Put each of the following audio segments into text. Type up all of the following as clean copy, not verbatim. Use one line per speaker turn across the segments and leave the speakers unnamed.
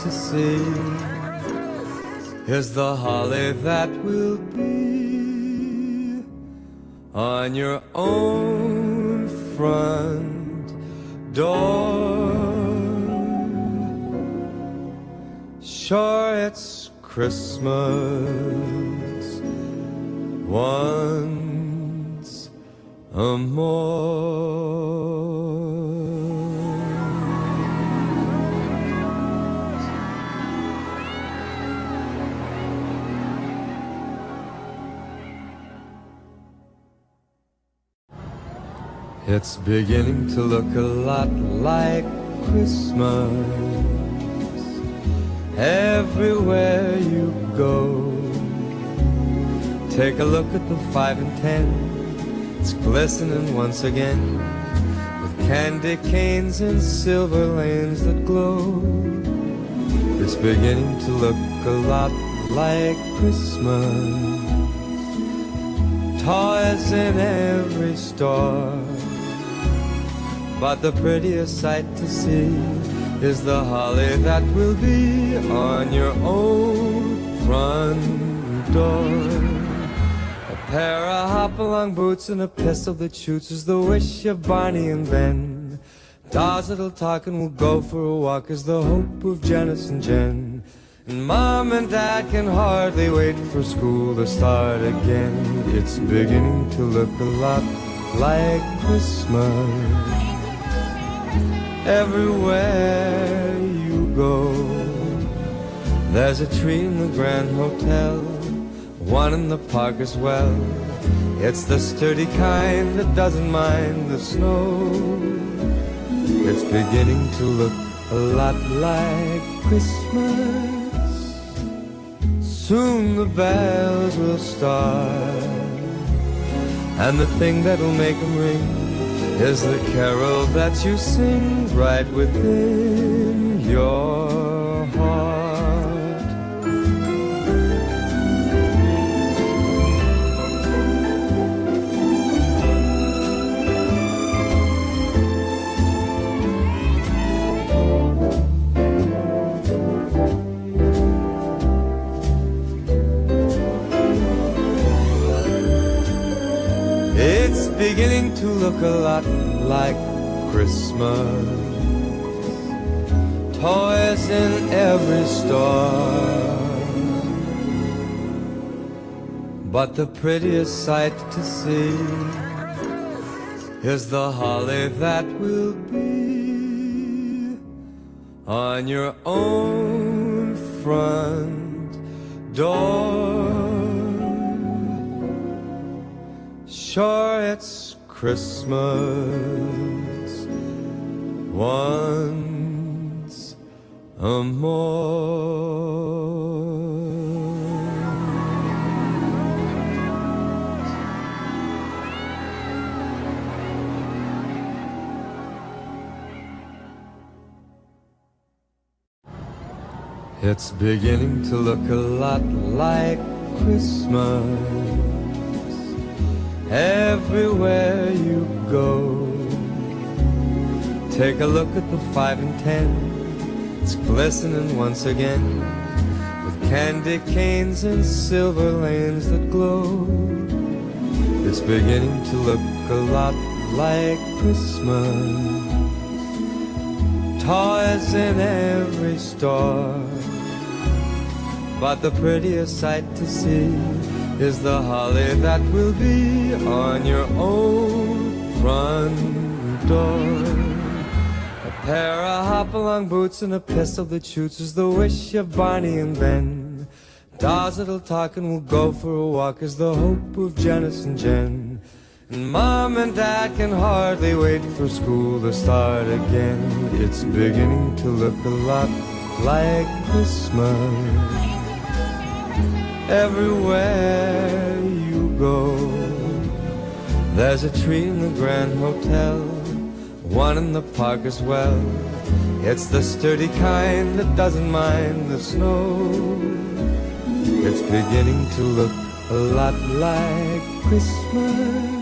to see is the holly that will be on your own front door. Sure, it's Christmas once more. It's beginning to look a lot like Christmas everywhere you go. Take a look at the 5 and 10. It's glistening once again with candy canes and silver lanes that glow. It's beginning to look a lot like Christmas. Toys in every store, but the prettiest sight to see is the holly that will be on your own front door. A pair of hop-along boots and a pistol that shoots is the wish of Barney and Ben. Dolls that'll talk and will go for a walk is the hope of Janice and Jen. And Mom and Dad can hardly wait for school to start again. It's beginning to look a lot like Christmas everywhere you go. There's a tree in the Grand Hotel, one in the park as well. It's the sturdy kind that doesn't mind the snow. It's beginning to look a lot like Christmas. Soon the bells will start, and the thing that'll make them ring is the carol that you sing right within your heart. It's beginning to look a lot like Christmas. Toys in every store, but the prettiest sight to see is the holly that will be on your own front door. Sure, it's Christmas once more. It's beginning to look a lot like Christmas everywhere you go. Take a look at the 5 and 10. It's glistening once again with candy canes and silver lanes that glow. It's beginning to look a lot like Christmas. Toys in every store, but the prettiest sight to see is the holly that will be on your own front door. A pair of hop-along boots and a pistol that shoots is the wish of Barney and Ben. Dolls that'll talk and will go for a walk is the hope of Janice and Jen. And Mom and Dad can hardly wait for school to start again. It's beginning to look a lot like Christmas everywhere you go. There's a tree in the Grand Hotel, one in the park as well. It's the sturdy kind that doesn't mind the snow. It's beginning to look a lot like Christmas.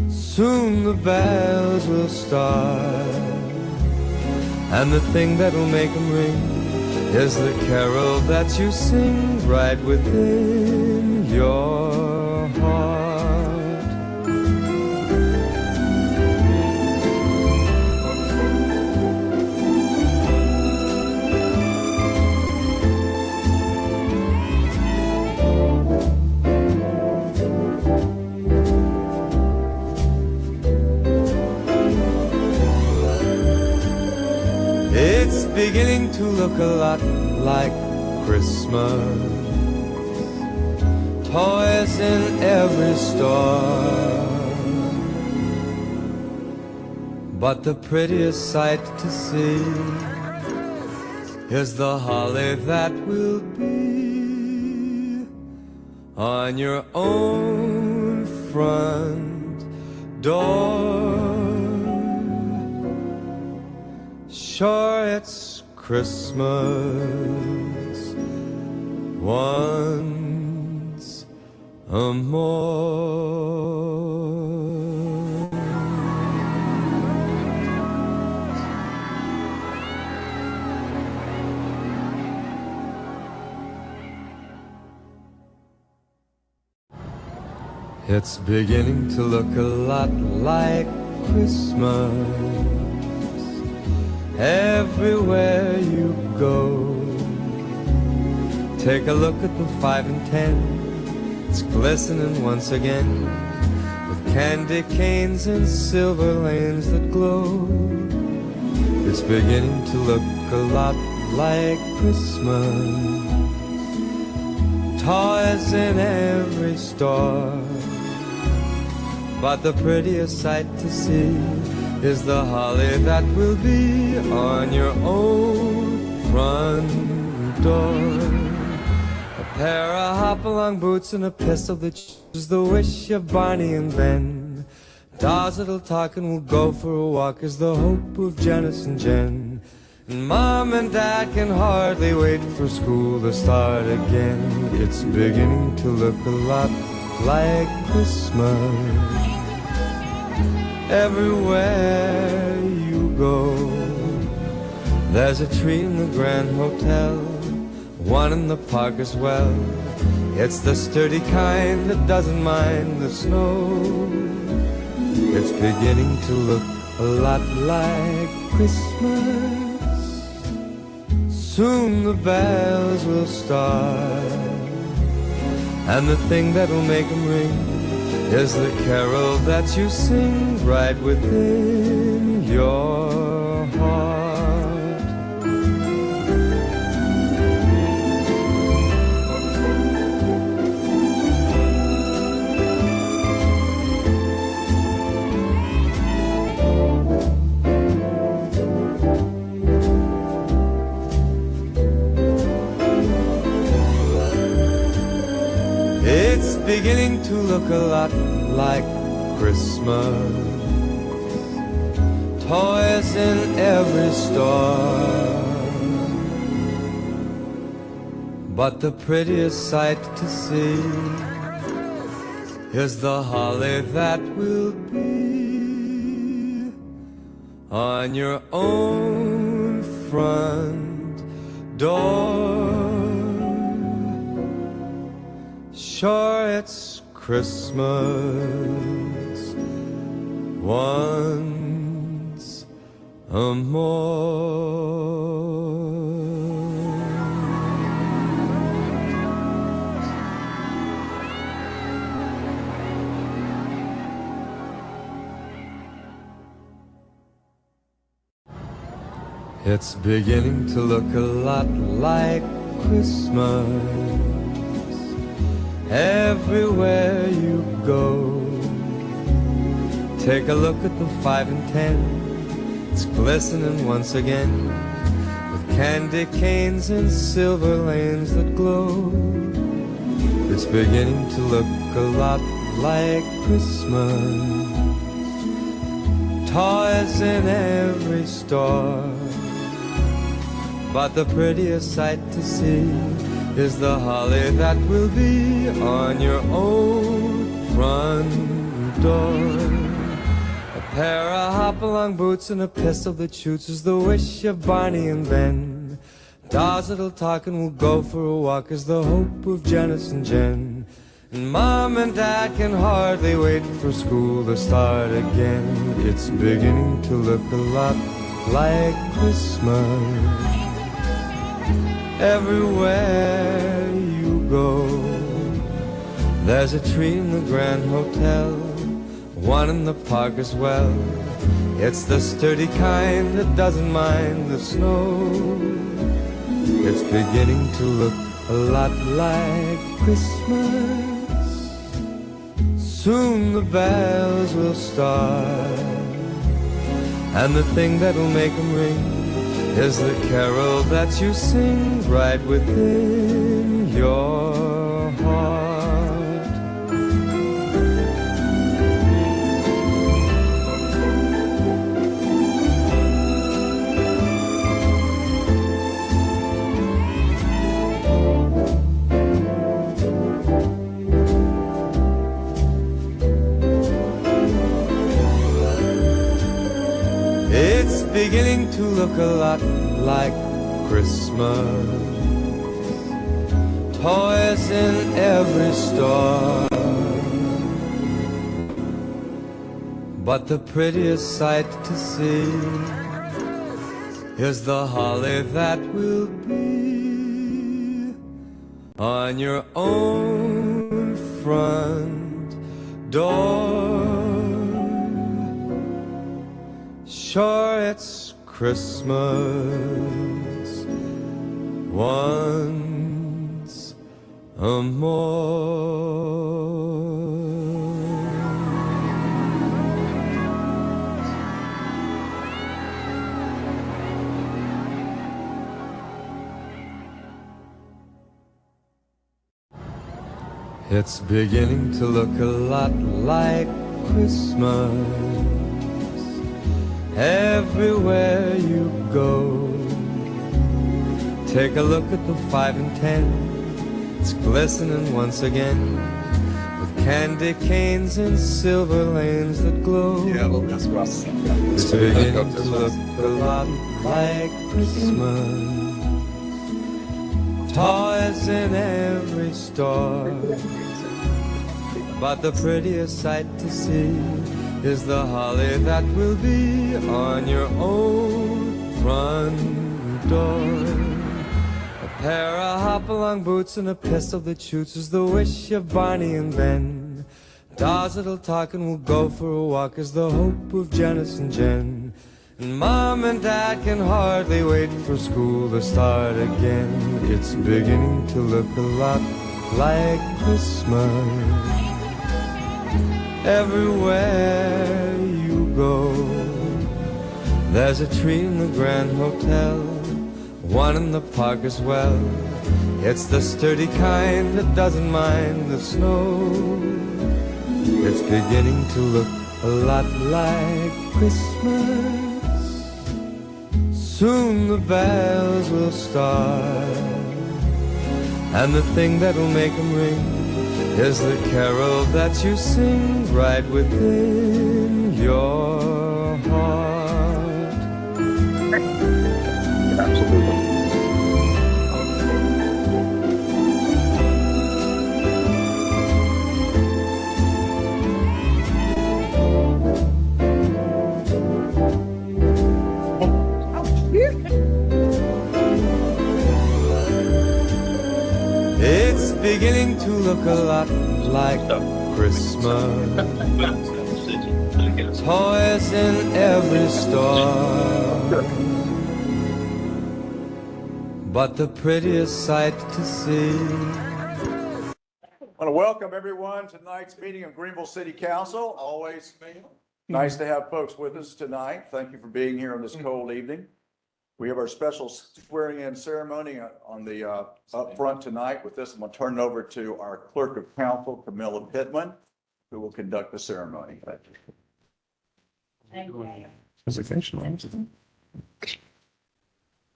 Soon the bells will start, And the thing that'll make them ring is the carol that you sing right within your heart. It's beginning to look a lot like Christmas. Toys in every store, but the prettiest sight to see is the holly that will be on your own front door. Sure, it's Christmas once more. It's beginning to look a lot like Christmas everywhere you go. Take a look at the 5 and 10. It's glistening once again with candy canes and silver lanes that glow. It's beginning to look a lot like Christmas. Toys in every store, but the prettiest sight to see is the holly that will be on your own front door. A pair of hop-along boots and a pistol that is the wish of Barney and Ben. Dolls that'll talk and will go for a walk is the hope of Janice and Jen. And Mom and Dad can hardly wait for school to start again. It's beginning to look a lot like Christmas everywhere you go. There's a tree in the Grand Hotel, one in the park as well. It's the sturdy kind that doesn't mind the snow. It's beginning to look a lot like Christmas. Soon the bells will start, and the thing that'll make them ring is the carol that you sing right within your heart. It's beginning to look a lot like Christmas. Toys in every store, but the prettiest sight to see is the holly that will be on your own front door. Sure, it's Christmas once more. It's beginning to look a lot like Christmas everywhere you go. Take a look at the 5 and 10. It's glistening once again with candy canes and silver lanes that glow. It's beginning to look a lot like Christmas. Toys in every store, but the prettiest sight to see is the holly that will be on your own front door. A pair of hop-along boots and a pistol that shoots is the wish of Barney and Ben. Dolls that'll talk and we'll go for a walk is the hope of Janice and Jen. And Mom and Dad can hardly wait for school to start again. It's beginning to look a lot like Christmas. Everywhere you go, there's a tree in the Grand Hotel, one in the park as well. It's the sturdy kind that doesn't mind the snow. It's beginning to look a lot like Christmas. Soon the bells will start, and the thing that'll make them ring is the carol that you sing right within your heart. It's beginning to look a lot like Christmas. Toys in every store, but the prettiest sight to see is the holly that will be on your own front door. Sure, it's Christmas once more. It's beginning to look a lot like Christmas. Everywhere you go, take a look at the 5 and 10. It's glistening once again with candy canes and silver lanes that glow. It's beginning to look a lot like Christmas. Toys in every store, but the prettiest sight to see is the holly that will be on your own front door. A pair of hop-along boots and a pistol that shoots is the wish of Barney and Ben. Dolls that'll talk and we'll go for a walk is the hope of Janice and Jen. And Mom and Dad can hardly wait for school to start again. It's beginning to look a lot like Christmas. Everywhere you go, there's a tree in the Grand Hotel, one in the park as well. It's the sturdy kind that doesn't mind the snow. It's beginning to look a lot like Christmas. Soon the bells will start, and the thing that'll make them ring is the carol that you sing right within your heart.
Absolutely.
It's beginning to look a lot like Christmas. Toys in every store, but the prettiest sight to see.
I want to welcome everyone to tonight's meeting of Greenville City Council. Always nice to have folks with us tonight. Thank you for being here on this cold evening. We have our special swearing-in ceremony on the up front tonight. With this, I'm going to turn it over to our Clerk of Council, Camilla Pittman, who will conduct the ceremony.
Thank you.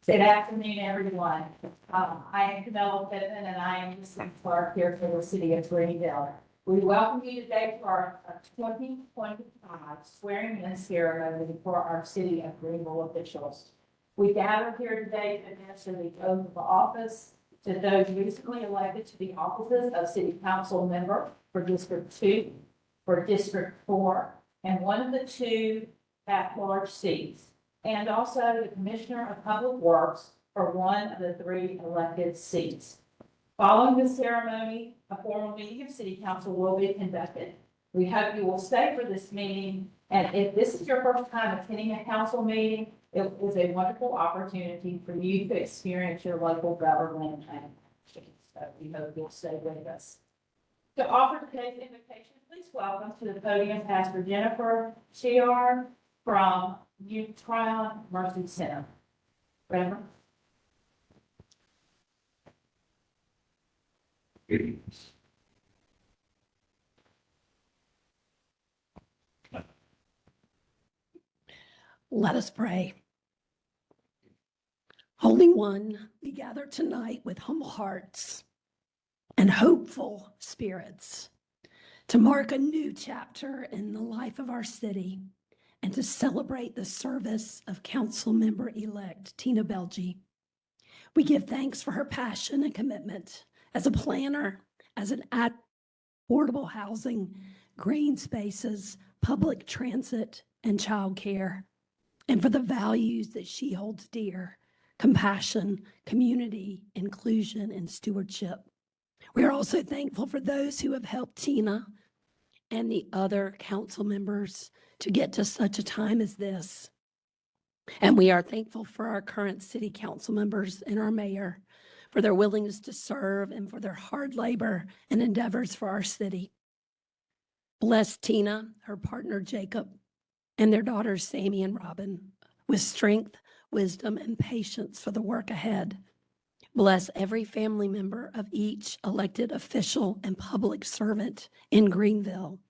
Good afternoon, everyone. I am Camilla Pittman, and I am the city clerk here for the city of Greenville. We welcome you today to our 2025 swearing-in ceremony for our city of Greenville officials. We gather here today to administer the oath of office to those recently elected to the offices of City Council member for District 2, for District 4, and one of the 2 at-large seats, and also the Commissioner of Public Works for one of the 3 elected seats. Following the ceremony, a formal meeting of City Council will be conducted. We hope you will stay for this meeting, and if this is your first time attending a council meeting, it is a wonderful opportunity for you to experience your local government and action. So we hope you'll stay with us. To offer today's invitation, please welcome to the podium Pastor Jennifer Shear from Utron Mercy Center. Reverend.
Let us pray. Holy One, we gather tonight with humble hearts and hopeful spirits to mark a new chapter in the life of our city and to celebrate the service of Council Member-elect Tina Belge. We give thanks for her passion and commitment as a planner, as an affordable housing, green spaces, public transit, and childcare, and for the values that she holds dear: compassion, community, inclusion, and stewardship. We are also thankful for those who have helped Tina and the other council members to get to such a time as this. And we are thankful for our current city council members and our mayor for their willingness to serve and for their hard labor and endeavors for our city. Bless Tina, her partner Jacob, and their daughters Sammy and Robin with strength, wisdom, and patience for the work ahead. Bless every family member of each elected official and public servant in Greenville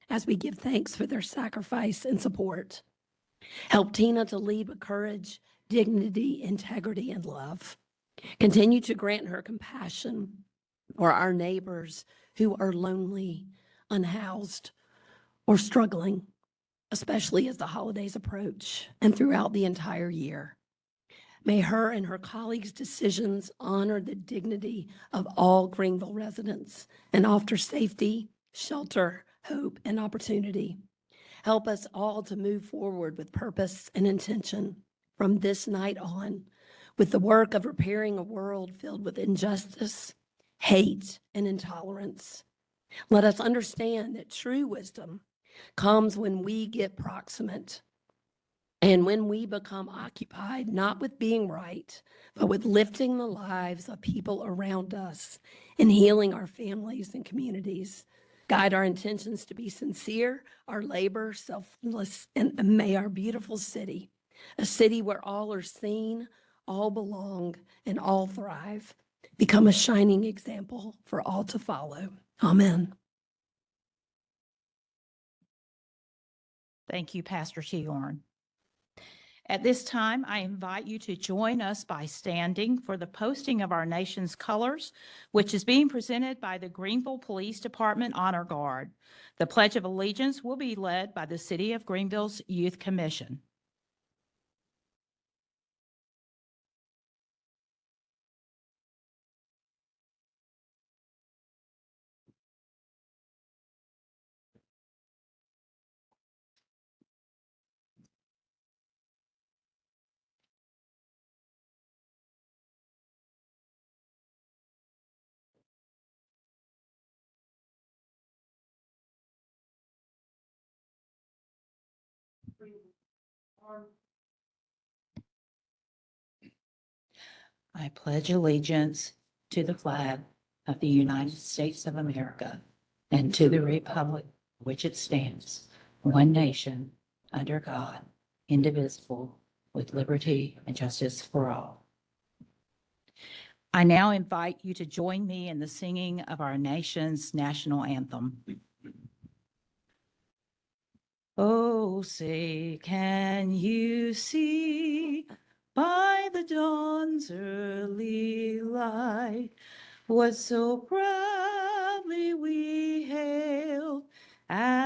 as we give thanks for their sacrifice and support. Help Tina to lead with courage, dignity, integrity, and love. Continue to grant her compassion for our neighbors who are lonely, unhoused, or struggling, especially as the holidays approach and throughout the entire year. May her and her colleagues' decisions honor the dignity of all Greenville residents and offer safety, shelter, hope, and opportunity. Help us all to move forward with purpose and intention from this night on, with the work of repairing a world filled with injustice, hate, and intolerance. Let us understand that true wisdom comes when we get proximate and when we become occupied, not with being right, but with lifting the lives of people around us and healing our families and communities. Guide our intentions to be sincere, our labor selfless, and may our beautiful city, a city where all are seen, all belong, and all thrive, become a shining example for all to follow. Amen.
Thank you, Pastor Sheorn. At this time, I invite you to join us by standing for the posting of our nation's colors, which is being presented by the Greenville Police Department Honor Guard. The Pledge of Allegiance will be led by the City of Greenville's Youth Commission. I pledge allegiance to the flag of the United States of America and to the republic which it stands, one nation, under God, indivisible, with liberty and justice for all. I now invite you to join me in the singing of our nation's national anthem. Oh, say, can you see by the dawn's early light what so proudly we hailed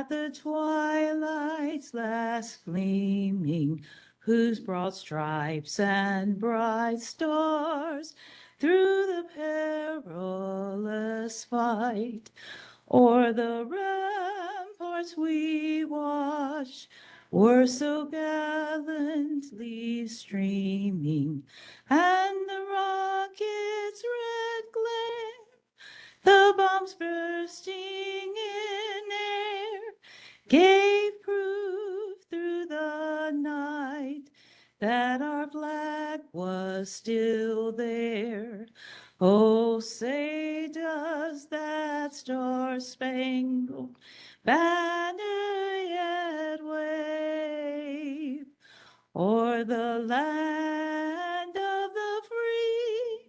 the twilight's last gleaming, whose broad stripes and bright stars through the perilous fight o'er the ramparts we watched were so gallantly streaming, and the rocket's red glare, the bombs bursting in air, gave proof through the night that our flag was still there. Oh, say does that star-spangled banner yet wave o'er the land of the free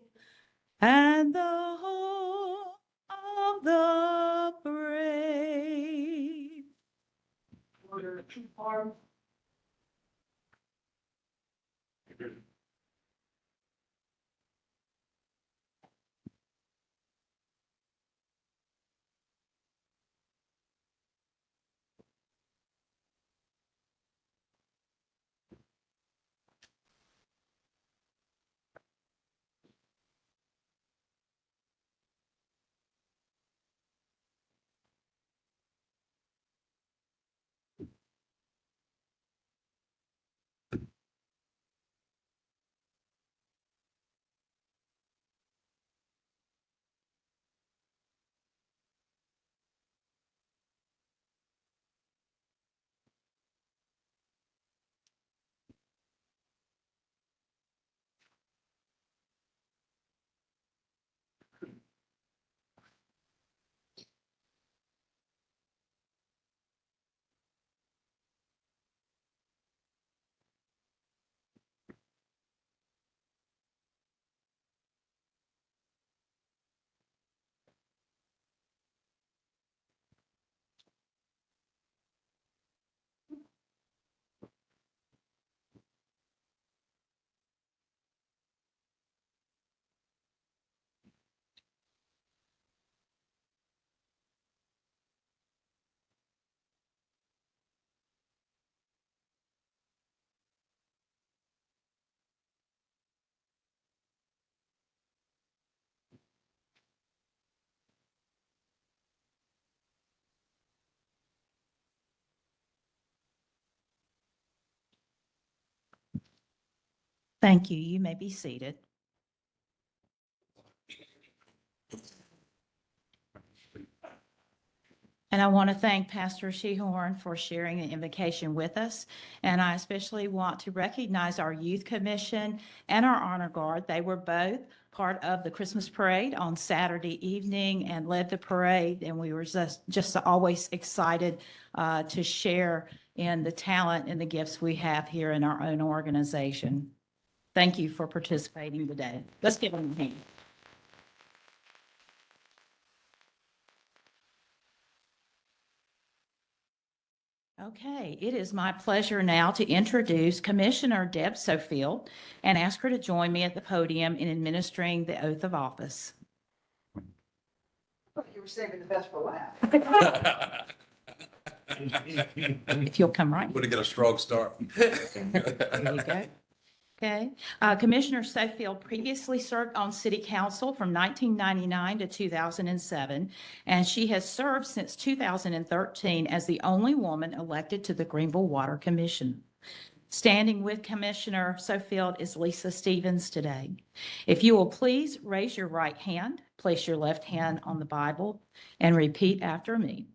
and the home of the brave?
Order arm.
Thank you. You may be seated. And I want to thank Pastor Shehorn for sharing the invocation with us. And I especially want to recognize our Youth Commission and our Honor Guard. They were both part of the Christmas parade on Saturday evening and led the parade. And we were just always excited to share in the talent and the gifts we have here in our own organization. Thank you for participating today. Let's give them a hand. Okay, it is my pleasure now to introduce Commissioner Deb Sofield and ask her to join me at the podium in administering the oath of office.
You were saving the best for last.
If you'll come right.
Going to get a strong start.
There you go. Okay. Commissioner Sofield previously served on City Council from 1999 to 2007, and she has served since 2013 as the only woman elected to the Greenville Water Commission. Standing with Commissioner Sofield is Lisa Stevens today. If you will please raise your right hand, place your left hand on the Bible, and repeat after me.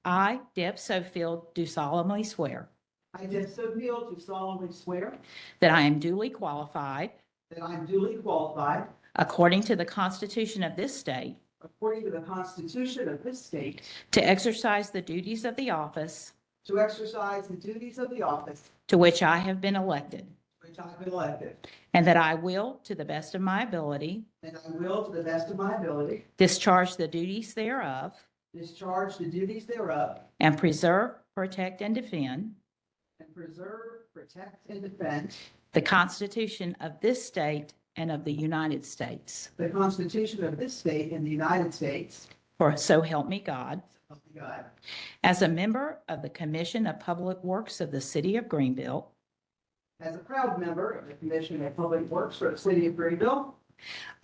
I, Deb Sofield, do solemnly swear
I, Deb Sofield, do solemnly swear
that I am duly qualified,
that I am duly qualified,
according to the Constitution of this state,
according to the Constitution of this state,
to exercise the duties of the office
to exercise the duties of the office
to which I have been elected,
to which I have been elected,
and that I will, to the best of my ability,
and I will, to the best of my ability,
discharge the duties thereof,
discharge the duties thereof,
and preserve, protect, and defend
and preserve, protect, and defend
the Constitution of this state and of the United States.
the Constitution of this state and the United States.
For so help me God.
help me God.
As a member of the Commission of Public Works of the City of Greenville,
As a proud member of the Commission of Public Works for the City of Greenville,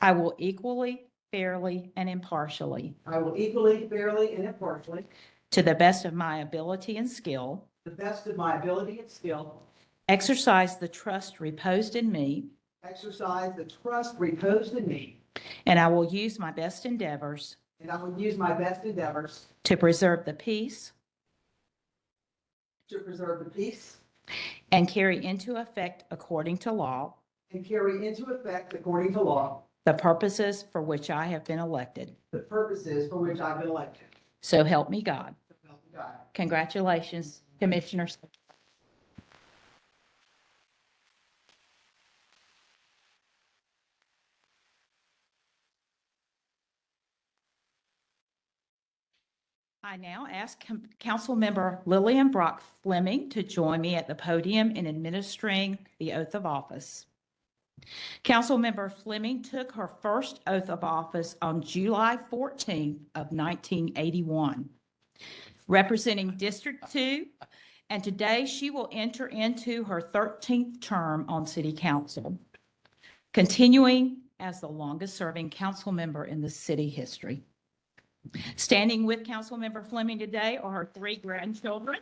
I will equally, fairly, and impartially,
I will equally, fairly, and impartially,
to the best of my ability and skill,
to the best of my ability and skill,
exercise the trust reposed in me,
exercise the trust reposed in me,
and I will use my best endeavors
and I will use my best endeavors
to preserve the peace
to preserve the peace
and carry into effect, according to law,
and carry into effect, according to law,
the purposes for which I have been elected.
the purposes for which I've been elected.
So help me God.
So help me God.
Congratulations, Commissioners. I now ask Councilmember Lillian Brock Fleming to join me at the podium in administering the oath of office. Councilmember Fleming took her first oath of office on July 14th of 1981, representing District 2, and today she will enter into her 13th term on City Council, continuing as the longest-serving council member in the city history. Standing with Councilmember Fleming today are her 3 grandchildren.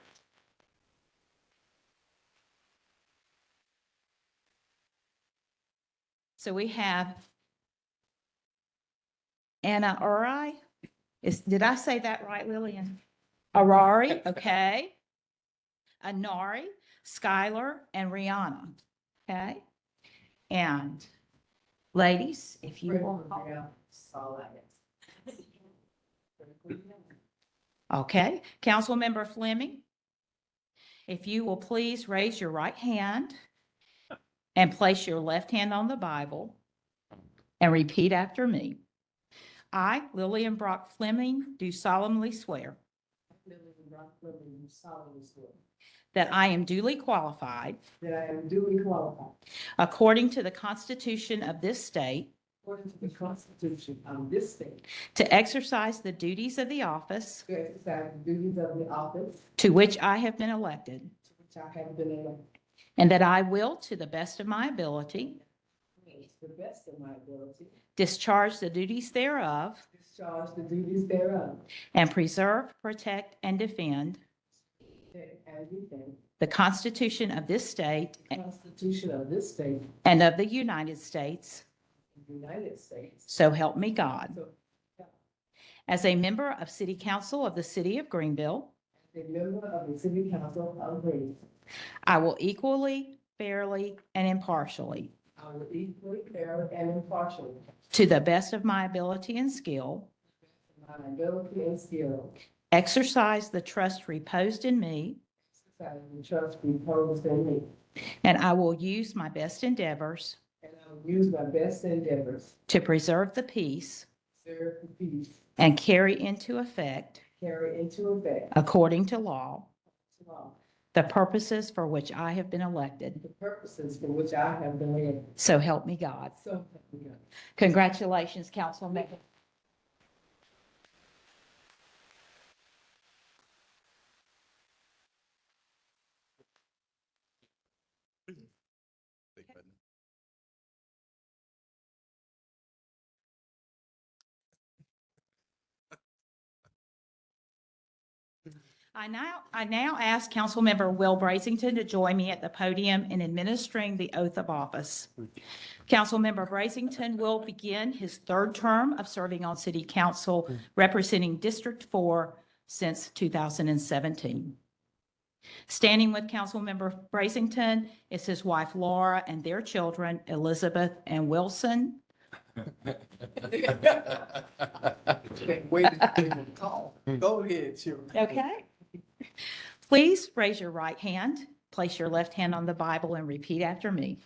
So we have Anna Uri. Did I say that right, Lillian? Arari, okay. Anari, Skylar, and Rihanna, okay? And ladies, if you will. Okay, Councilmember Fleming, if you will please raise your right hand and place your left hand on the Bible and repeat after me. I, Lillian Brock Fleming, do solemnly swear that I am duly qualified,
That I am duly qualified,
according to the Constitution of this state,
according to the Constitution of this state,
to exercise the duties of the office
to exercise the duties of the office
to which I have been elected,
to which I have been elected,
and that I will, to the best of my ability,
to the best of my ability,
discharge the duties thereof,
discharge the duties thereof,
and preserve, protect, and defend
and defend
the Constitution of this state
the Constitution of this state,
and of the United States.
the United States.
So help me God.
So,
As a member of City Council of the City of Greenville,
as a member of the City Council of Greenville,
I will equally, fairly, and impartially,
I will equally, fairly, and impartially,
to the best of my ability and skill,
to my ability and skill,
exercise the trust reposed in me,
exercise the trust reposed in me,
and I will use my best endeavors
and I will use my best endeavors
to preserve the peace
to serve the peace,
and carry into effect,
carry into effect
according to law,
to law,
the purposes for which I have been elected.
the purposes for which I have been elected.
So help me God.
So help me God.
Congratulations, Councilmember. I now ask Councilmember Will Brazington to join me at the podium in administering the oath of office. Councilmember Brazington will begin his 3rd term of serving on City Council representing District 4 since 2017. Standing with Councilmember Brazington is his wife Laura and their children Elizabeth and Wilson.
Wait, call. Go ahead, Chairman.
Okay. Please raise your right hand, place your left hand on the Bible, and repeat after me.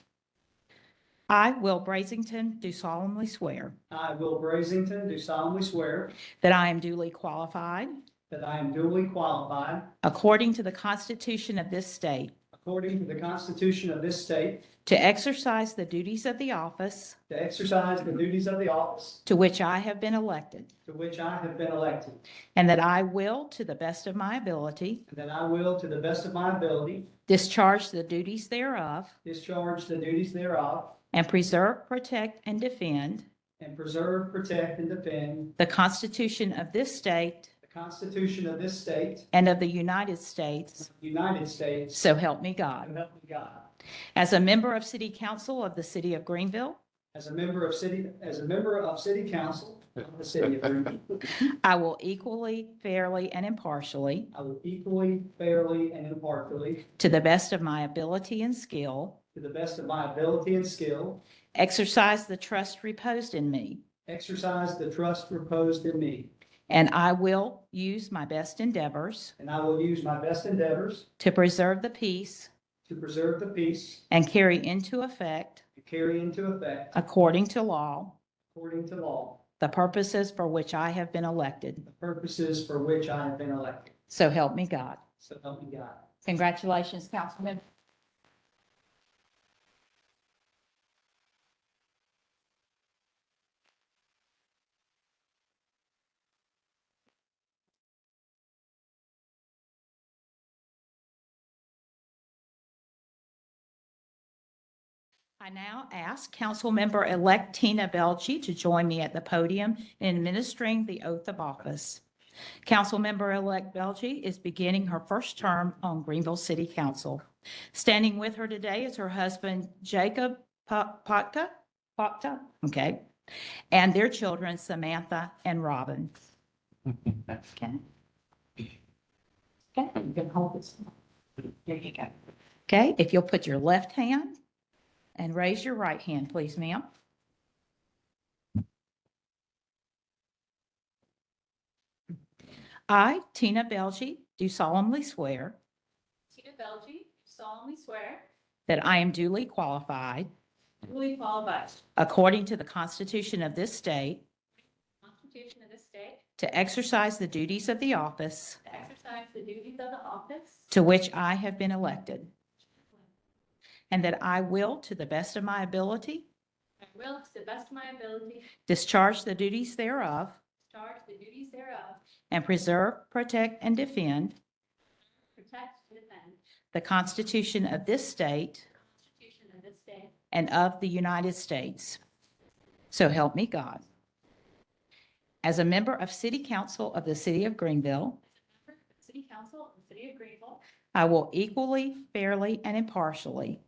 I, Will Brazington, do solemnly swear
I, Will Brazington, do solemnly swear
that I am duly qualified,
that I am duly qualified,
according to the Constitution of this state,
according to the Constitution of this state,
to exercise the duties of the office
to exercise the duties of the office
to which I have been elected,
to which I have been elected,
and that I will, to the best of my ability,
and that I will, to the best of my ability,
discharge the duties thereof,
discharge the duties thereof,
and preserve, protect, and defend
and preserve, protect, and defend
the Constitution of this state
the Constitution of this state,
and of the United States,
United States,
so help me
so
God.
help me God.
As a member of City Council of the City of Greenville,
As a member of city council of the city of Greenville,
I will equally, fairly, and impartially,
I will equally, fairly, and impartially,
to the best of my ability and skill,
to the best of my ability and skill,
exercise the trust reposed in me,
exercise the trust reposed in me,
and I will use my best endeavors
and I will use my best endeavors
to preserve the peace
to preserve the peace
and carry into effect,
and carry into effect,
according to law,
according to law,
the purposes for which I have been elected.
the purposes for which I have been elected.
So help me God.
So help me God.
Congratulations, Councilman. I now ask Councilmember-elect Tina Belchi to join me at the podium in administering the oath of office. Councilmember-elect Belchi is beginning her first term on Greenville City Council. Standing with her today is her husband, Jacob Potka, okay, and their children, Samantha and Robin. Okay. Okay, you can hold this. There you go. Okay, if you'll put your left hand and raise your right hand, please, ma'am. I, Tina Belgi, do solemnly swear
Tina Belgi, solemnly swear,
that I am duly qualified,
duly qualified,
according to the Constitution of this state,
Constitution of this state,
to exercise the duties of the office
to exercise the duties of the office
to which I have been elected, and that I will, to the best of my ability,
I will, to the best of my ability,
discharge the duties thereof,
discharge the duties thereof,
and preserve, protect, and defend
protect, and defend
the Constitution of this state
the Constitution of this state,
and of the United States. So help me God. As a member of City Council of the City of Greenville,
member of the City Council of the City of Greenville,
I will equally, fairly, and impartially,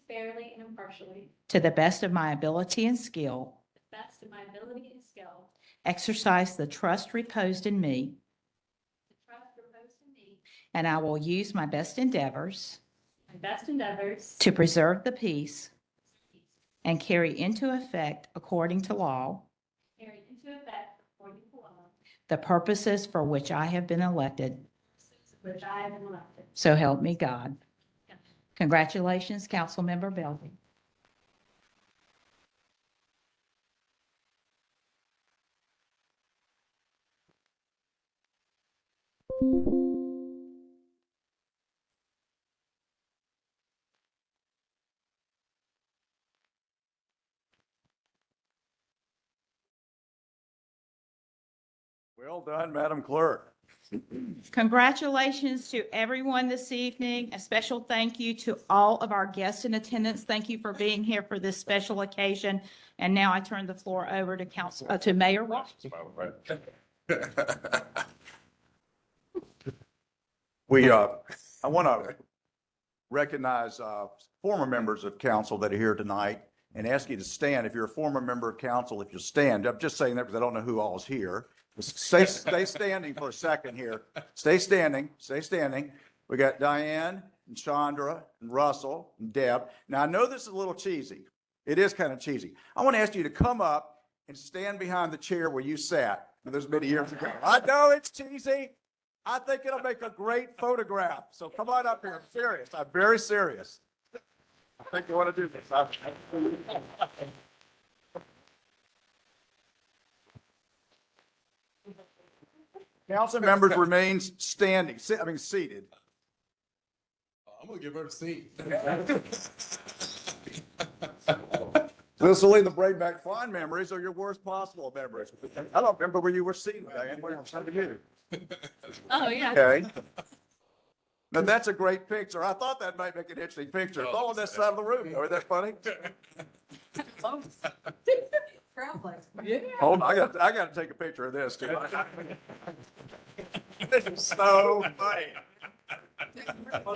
fairly and impartially,
to the best of my ability and skill,
to the best of my ability and skill,
exercise the trust reposed in me,
the trust reposed in me,
and I will use my best endeavors
my best endeavors
to preserve the peace and carry into effect, according to law,
carry into effect according to law,
the purposes for which I have been elected.
which I have been elected.
So help me God. Congratulations, Councilmember Belvin.
Well done, Madam Clerk.
Congratulations to everyone this evening. A special thank you to all of our guests in attendance. Thank you for being here for this special occasion. And now I turn the floor over to Mayor Washington.
I want to recognize former members of council that are here tonight and ask you to stand. If you're a former member of council, if you stand, I'm just saying that because I don't know who all is here. Stay standing for a second here. Stay standing. We got Diane and Chandra and Russell and Deb. Now, I know this is a little cheesy. It is kind of cheesy. I want to ask you to come up and stand behind the chair where you sat those many years ago. I know it's cheesy. I think it'll make a great photograph. So come on up here. I'm serious. I'm very serious. I think you want to do this. Council members remain seated.
I'm gonna give her a seat.
This will either bring back fond memories or your worst possible memories. I don't remember where you were seated, Diane. Where I'm you.
Oh, yeah.
Okay. Now, that's a great picture. I thought that might make an interesting picture. It's all on this side of the room. Oh, isn't that funny? Hold on, I got to take a picture of this too. This is so funny.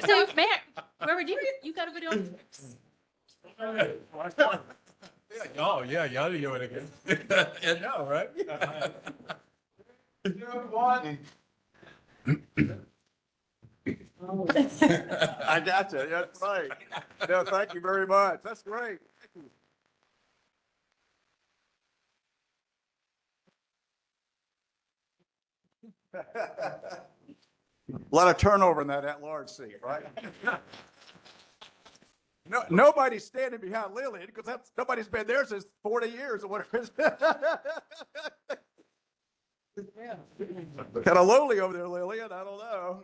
So, Mayor, where would you got a video?
Oh, yeah, y'all do it again. I know, right?
I got you. That's right. No, thank you very much. That's great. A lot of turnover in that at-large seat, right? No, nobody's standing behind Lillian because nobody's been there since 40 years or whatever. Kind of lonely over there, Lillian. I don't know.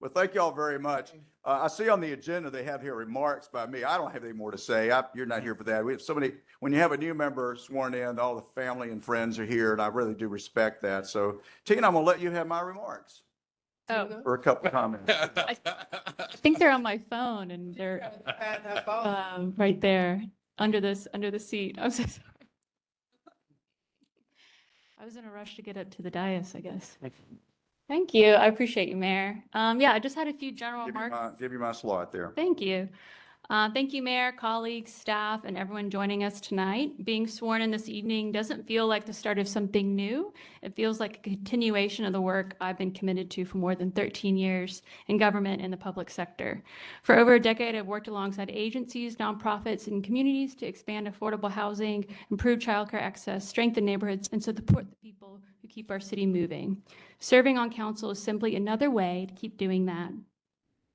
Well, thank you all very much. I see on the agenda they have here remarks by me. I don't have any more to say. You're not here for that. We have so many, when you have a new member sworn in, all the family and friends are here, and I really do respect that. So, Tina, I'm going to let you have my remarks
Oh,
or a couple of comments.
I think they're on my phone and they're right there under the seat. I'm so sorry. I was in a rush to get up to the dais, I guess. Thank you. I appreciate you, Mayor. Yeah, I just had a few general remarks.
Give you my slot there.
Thank you. Thank you, Mayor, colleagues, staff, and everyone joining us tonight. Being sworn in this evening doesn't feel like the start of something new. It feels like a continuation of the work I've been committed to for more than 13 years in government and the public sector. For over a decade, I've worked alongside agencies, nonprofits, and communities to expand affordable housing, improve childcare access, strengthen neighborhoods, and support the people who keep our city moving. Serving on council is simply another way to keep doing that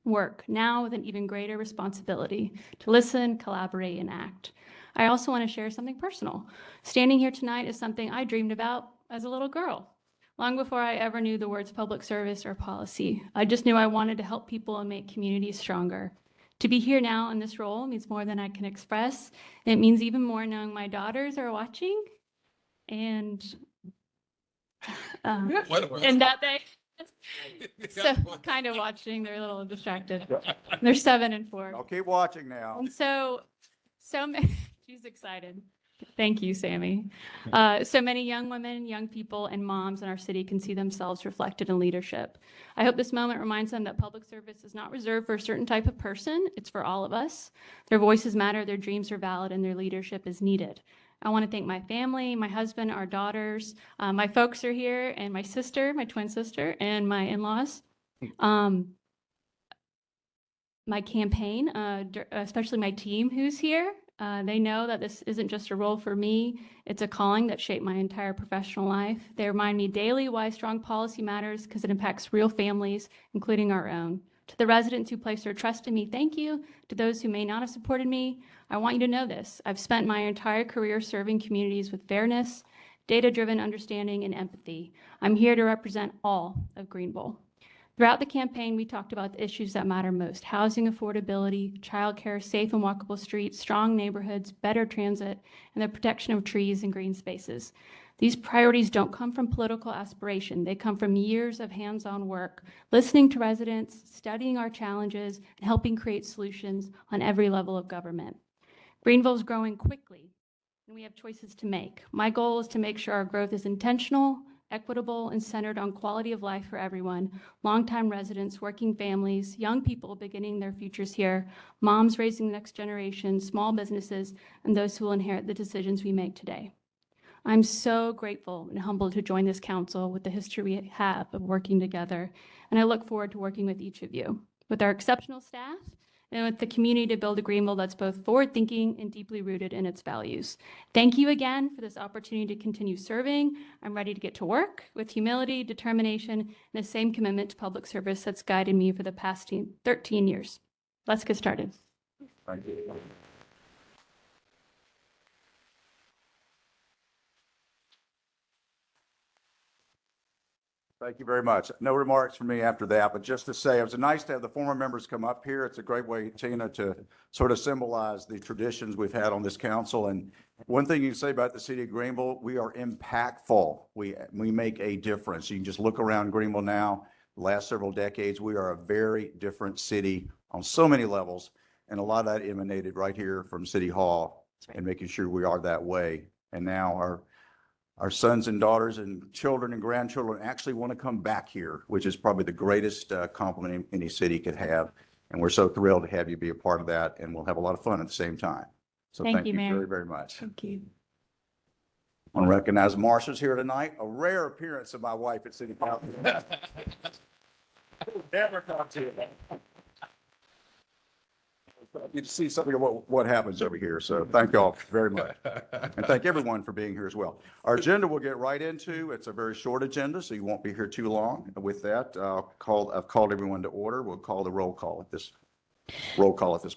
work, now with an even greater responsibility to listen, collaborate, and act. I also want to share something personal. Standing here tonight is something I dreamed about as a little girl, long before I ever knew the words public service or policy. I just knew I wanted to help people and make communities stronger. To be here now in this role means more than I can express. It means even more knowing my daughters are watching and that they so kind of watching, they're a little distracted. They're 7 and 4.
I'll keep watching now.
And so many, she's excited. Thank you, Sammy. So many young women, young people, and moms in our city can see themselves reflected in leadership. I hope this moment reminds them that public service is not reserved for a certain type of person. It's for all of us. Their voices matter, their dreams are valid, and their leadership is needed. I want to thank my family, my husband, our daughters, my folks are here, and my sister, my twin sister, and my in-laws. My campaign, especially my team who's here. They know that this isn't just a role for me, it's a calling that shaped my entire professional life. They remind me daily why strong policy matters because it impacts real families, including our own. To the residents who place their trust in me, thank you. To those who may not have supported me, I want you to know this. I've spent my entire career serving communities with fairness, data-driven understanding, and empathy. I'm here to represent all of Greenville. Throughout the campaign, we talked about the issues that matter most: housing affordability, childcare, safe and walkable streets, strong neighborhoods, better transit, and the protection of trees and green spaces. These priorities don't come from political aspiration. They come from years of hands-on work, listening to residents, studying our challenges, and helping create solutions on every level of government. Greenville is growing quickly, and we have choices to make. My goal is to make sure our growth is intentional, equitable, and centered on quality of life for everyone: longtime residents, working families, young people beginning their futures here, moms raising the next generation, small businesses, and those who will inherit the decisions we make today. I'm so grateful and humbled to join this council with the history we have of working together, and I look forward to working with each of you, with our exceptional staff, and with the community to build a Greenville that's both forward-thinking and deeply rooted in its values. Thank you again for this opportunity to continue serving. I'm ready to get to work with humility, determination, and the same commitment to public service that's guided me for the past 13 years. Let's get started.
Thank you. Thank you very much. No remarks from me after that, but just to say, it was nice to have the former members come up here. It's a great way, Tina, to sort of symbolize the traditions we've had on this council. And one thing you can say about the city of Greenville, we are impactful. We make a difference. You can just look around Greenville now, the last several decades, we are a very different city on so many levels. And a lot of that emanated right here from City Hall and making sure we are that way. And now our sons and daughters and children and grandchildren actually want to come back here, which is probably the greatest compliment any city could have. And we're so thrilled to have you be a part of that, and we'll have a lot of fun at the same time. So
Thank
thank
you,
you
Mayor.
very, very much.
Thank you.
I want to recognize Marcia's here tonight, a rare appearance of my wife at City Council. Never come to you. You see something of what happens over here. So thank y'all very much. And thank everyone for being here as well. Our agenda we'll get right into. It's a very short agenda, so you won't be here too long. With that, I've called everyone to order. We'll call the roll call at this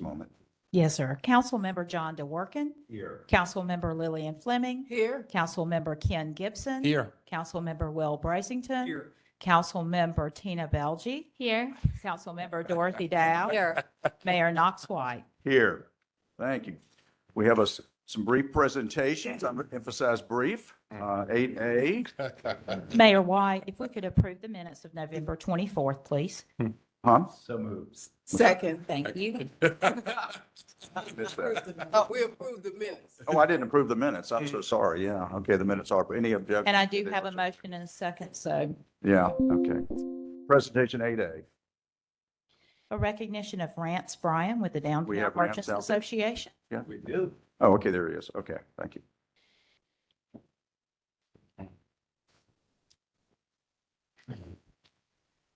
moment.
Yes, sir. Councilmember John DeWorke.
Here.
Councilmember Lillian Fleming.
Here.
Councilmember Ken Gibson.
Here.
Councilmember Will Brazington.
Here.
Councilmember Tina Belge.
Here.
Councilmember Dorothy Dow.
Here.
Mayor Knox White.
Here. Thank you. We have some brief presentations. I'm going to emphasize brief. 8A.
Mayor White, if we could approve the minutes of November 24th, please.
Huh?
So moves.
Second.
Thank you.
Missed that.
Oh, we approved the minutes.
Oh, I didn't approve the minutes. I'm so sorry. Yeah. Okay. The minutes are, any objections?
And I do have a motion and a second, so
Yeah. Okay. Presentation 8A.
a recognition of Rance Bryan with the
We
Downtown
have Rance
Merchants
out there.
Association.
We do.
Oh, okay. There he is. Okay. Thank you.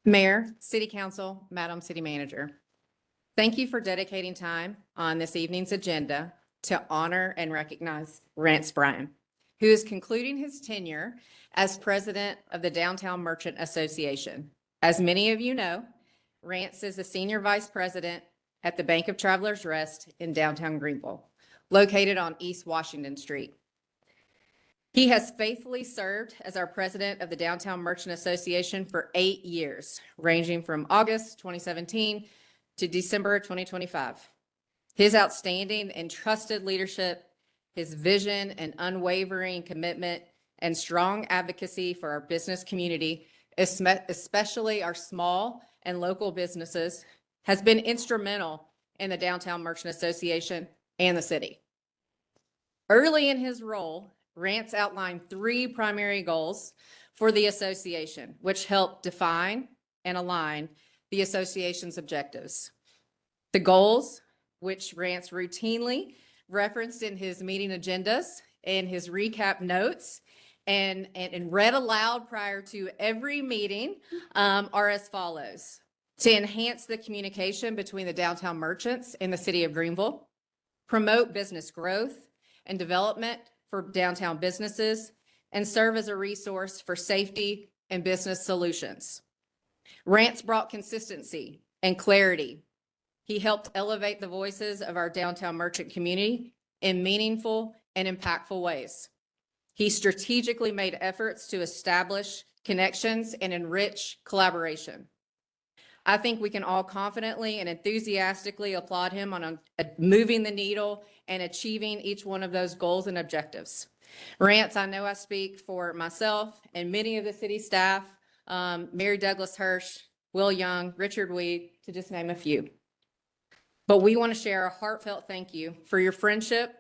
Mayor, City Council, Madam City Manager, thank you for dedicating time on this evening's agenda to honor and recognize Rance Bryan, who is concluding his tenure as president of the Downtown Merchant Association. As many of you know, Rance is the senior vice president at the Bank of Travelers Rest in downtown Greenville, located on East Washington Street. He has faithfully served as our president of the Downtown Merchant Association for 8 years, ranging from August 2017 to December 2025. His outstanding and trusted leadership, his vision and unwavering commitment, and strong advocacy for our business community, especially our small and local businesses, has been instrumental in the Downtown Merchant Association and the city. Early in his role, Rance outlined 3 primary goals for the association, which help define and align the association's objectives. The goals, which Rance routinely referenced in his meeting agendas and his recap notes and read aloud prior to every meeting, are as follows: to enhance the communication between the downtown merchants and the city of Greenville, promote business growth and development for downtown businesses, and serve as a resource for safety and business solutions. Rance brought consistency and clarity. He helped elevate the voices of our downtown merchant community in meaningful and impactful ways. He strategically made efforts to establish connections and enrich collaboration. I think we can all confidently and enthusiastically applaud him on moving the needle and achieving each one of those goals and objectives. Rance, I know I speak for myself and many of the city staff, Mary Douglas Hirsch, Will Young, Richard Weed, to just name a few. But we want to share a heartfelt thank you for your friendship,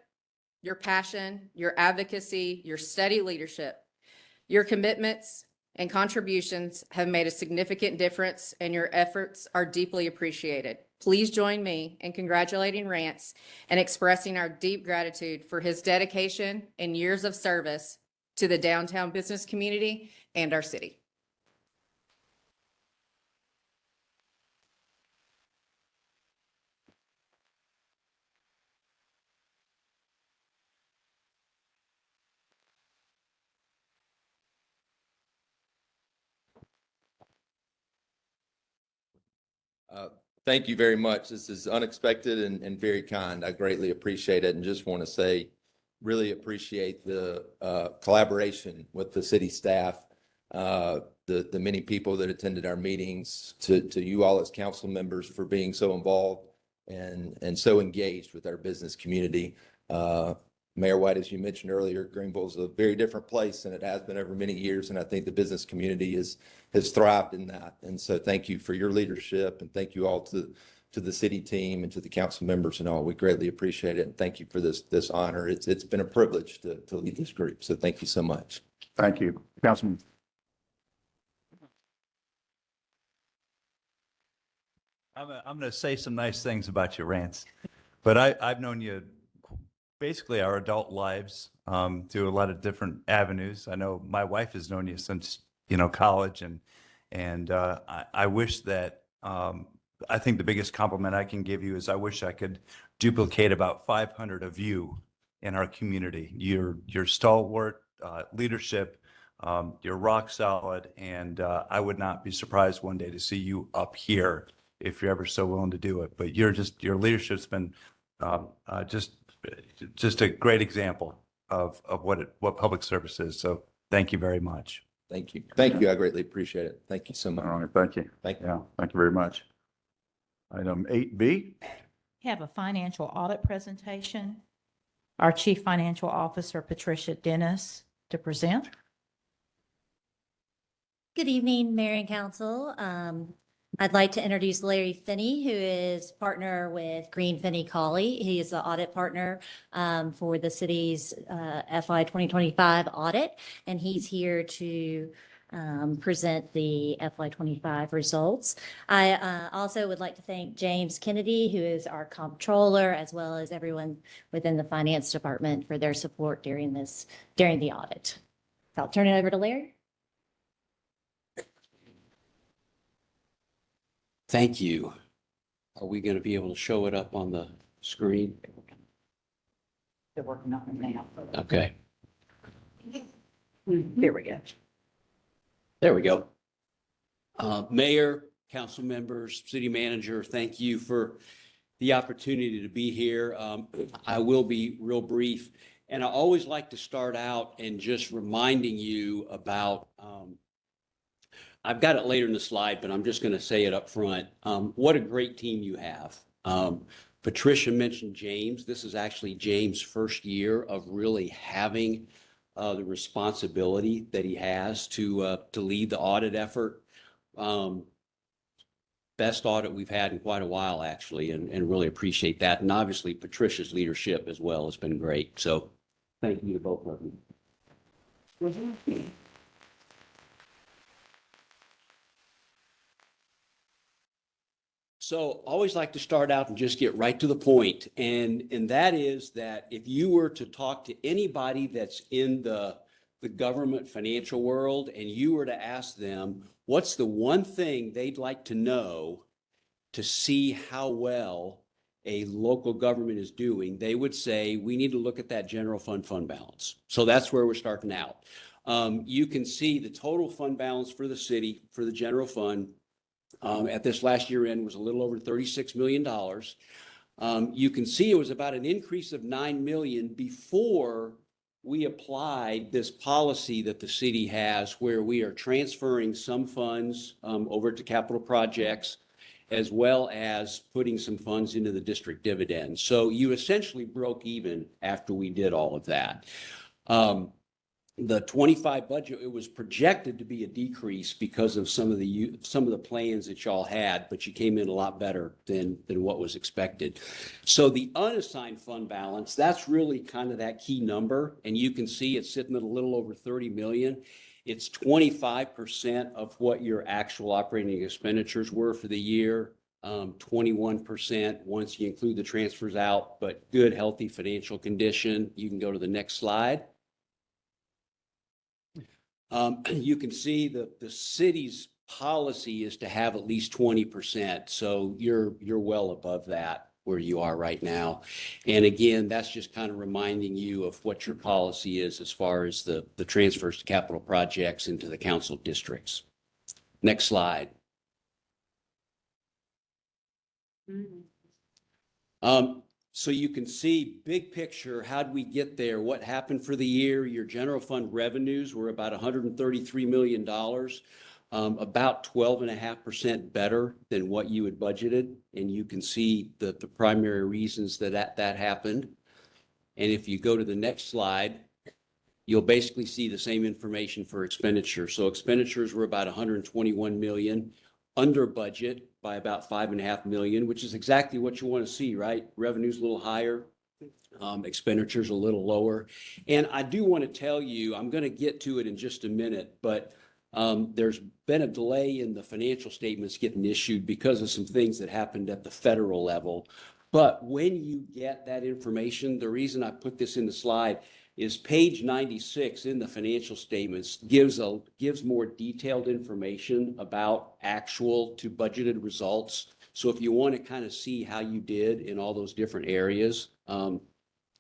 your passion, your advocacy, your steady leadership. Your commitments and contributions have made a significant difference, and your efforts are deeply appreciated. Please join me in congratulating Rance and expressing our deep gratitude for his dedication and years of service to the downtown business community and our city.
Thank you very much. This is unexpected and very kind. I greatly appreciate it, and just want to say, really appreciate the collaboration with the city staff. the many people that attended our meetings, to you all as council members for being so involved and so engaged with our business community. Mayor White, as you mentioned earlier, Greenville is a very different place than it has been over many years. And I think the business community has thrived in that. And so thank you for your leadership, and thank you all to the city team and to the council members and all. We greatly appreciate it. And thank you for this honor. It's been a privilege to lead this group. So thank you so much.
Thank you, Councilman.
I'm going to say some nice things about you, Rance, but I've known you basically our adult lives through a lot of different avenues. I know my wife has known you since, college, and I wish that I think the biggest compliment I can give you is I wish I could duplicate about 500 of you in our community. Your stalwart leadership, you're rock solid, and I would not be surprised one day to see you up here if you're ever so willing to do it. But your leadership's been just a great example of what public service is. So thank you very much.
Thank you. Thank you. I greatly appreciate it. Thank you so much.
All right, thank you.
Thank you.
Yeah, thank you very much. Item 8B.
Have a financial audit presentation. Our Chief Financial Officer, Patricia Dennis, to present.
Good evening, Mayor and Council. I'd like to introduce Larry Finney, who is partner with Green Finney Colley. He is the audit partner for the city's FY 2025 audit, and he's here to present the FY 25 results. I also would like to thank James Kennedy, who is our comptroller, as well as everyone within the finance department for their support during the audit. So I'll turn it over to Larry.
Thank you. Are we going to be able to show it up on the screen?
They're working on it now.
Okay,
There we go.
there we go. Mayor, council members, city manager, thank you for the opportunity to be here. I will be real brief. And I always like to start out and just reminding you about, I've got it later in the slide, but I'm just going to say it up front. What a great team you have. Patricia mentioned James. This is actually James' first year of really having the responsibility that he has to lead the audit effort. Best audit we've had in quite a while, actually, and really appreciate that. And obviously, Patricia's leadership as well has been great. So thank you to both of you. So always like to start out and just get right to the point. And that is that if you were to talk to anybody that's in the government financial world and you were to ask them, what's the one thing they'd like to know to see how well a local government is doing, they would say, we need to look at that general fund balance. So that's where we're starting out. You can see the total fund balance for the city, for the general fund, at this last year end was a little over $36 million. You can see it was about an increase of $9 million before we applied this policy that the city has where we are transferring some funds over to capital projects, as well as putting some funds into the district dividend. So you essentially broke even after we did all of that. The 25 budget, it was projected to be a decrease because of some of the plans that y'all had, but you came in a lot better than what was expected. So the unassigned fund balance, that's really kind of that key number. And you can see it's sitting at a little over 30 million. It's 25% of what your actual operating expenditures were for the year. 21% once you include the transfers out, but good, healthy financial condition. You can go to the next slide. You can see the city's policy is to have at least 20%. So you're well above that where you are right now. And again, that's just kind of reminding you of what your policy is as far as the transfers to capital projects into the council districts. Next slide. So you can see big picture, how did we get there? What happened for the year? Your general fund revenues were about $133 million. about 12.5% better than what you had budgeted. And you can see the primary reasons that happened. And if you go to the next slide, you'll basically see the same information for expenditure. So expenditures were about 121 million, under budget by about 5.5 million, which is exactly what you want to see, right? Revenue's a little higher, expenditures a little lower. And I do want to tell you, I'm going to get to it in just a minute, but there's been a delay in the financial statements getting issued because of some things that happened at the federal level. But when you get that information, the reason I put this in the slide is page 96 in the financial statements gives more detailed information about actual to budgeted results. So if you want to kind of see how you did in all those different areas,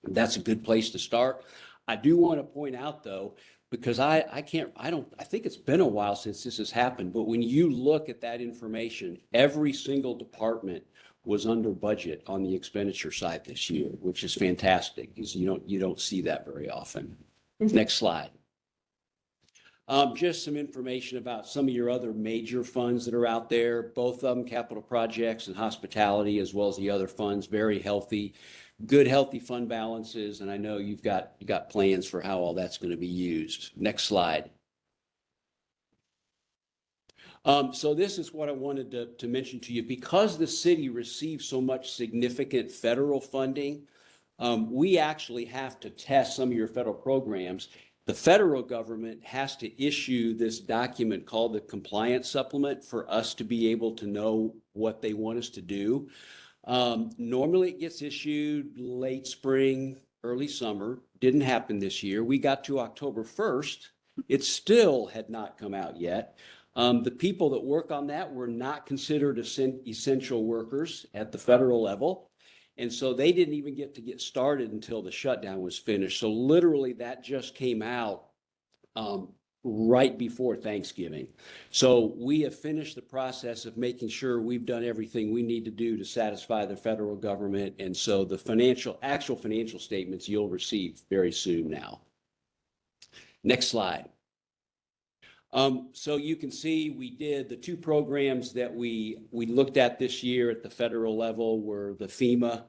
that's a good place to start. I do want to point out though, because I think it's been a while since this has happened, but when you look at that information, every single department was under budget on the expenditure side this year, which is fantastic because you don't see that very often. Next slide. Just some information about some of your other major funds that are out there, both of them, capital projects and hospitality, as well as the other funds, very healthy, good, healthy fund balances. And I know you've got plans for how all that's going to be used. Next slide. So this is what I wanted to mention to you. Because the city receives so much significant federal funding, we actually have to test some of your federal programs. The federal government has to issue this document called the compliance supplement for us to be able to know what they want us to do. Normally it gets issued late spring, early summer. Didn't happen this year. We got to October 1st. It still had not come out yet. The people that work on that were not considered essential workers at the federal level. And so they didn't even get started until the shutdown was finished. So literally that just came out right before Thanksgiving. So we have finished the process of making sure we've done everything we need to do to satisfy the federal government. And so the actual financial statements you'll receive very soon now. Next slide. So you can see we did the two programs that we looked at this year at the federal level were the FEMA,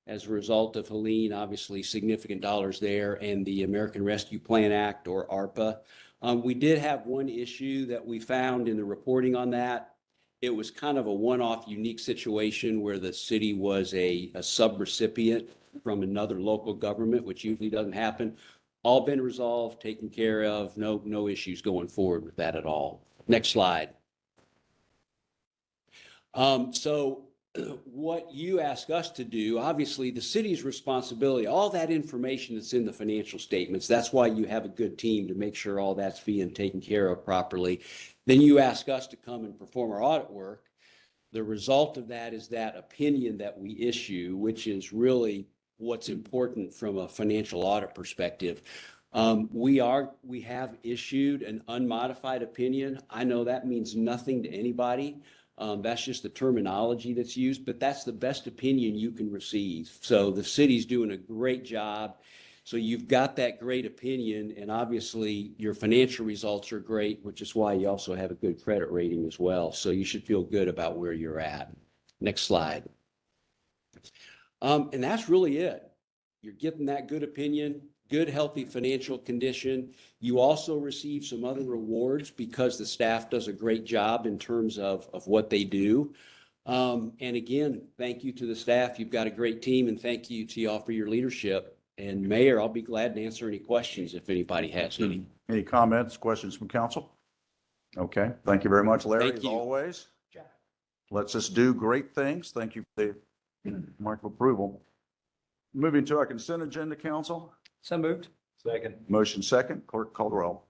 as a result of Helene, obviously significant dollars there, and the American Rescue Plan Act, or ARPA. We did have one issue that we found in the reporting on that. It was kind of a one-off unique situation where the city was a sub-recipient from another local government, which usually doesn't happen. All been resolved, taken care of, no issues going forward with that at all. Next slide. So what you ask us to do, obviously the city's responsibility, all that information that's in the financial statements, that's why you have a good team to make sure all that's being taken care of properly. Then you ask us to come and perform our audit work. The result of that is that opinion that we issue, which is really what's important from a financial audit perspective. We have issued an unmodified opinion. I know that means nothing to anybody. That's just the terminology that's used, but that's the best opinion you can receive. So the city's doing a great job. So you've got that great opinion, and obviously your financial results are great, which is why you also have a good credit rating as well. So you should feel good about where you're at. Next slide. And that's really it. You're getting that good opinion, good, healthy financial condition. You also receive some other rewards because the staff does a great job in terms of what they do. And again, thank you to the staff. You've got a great team, and thank you to y'all for your leadership. And Mayor, I'll be glad to answer any questions if anybody has any.
Any comments, questions from council? Okay, thank you very much, Larry,
Thank
as
you.
always. Let's us do great things. Thank you for the mark of approval. Moving to our consent agenda, council.
So moved.
Second.
Motion second, clerk call the roll.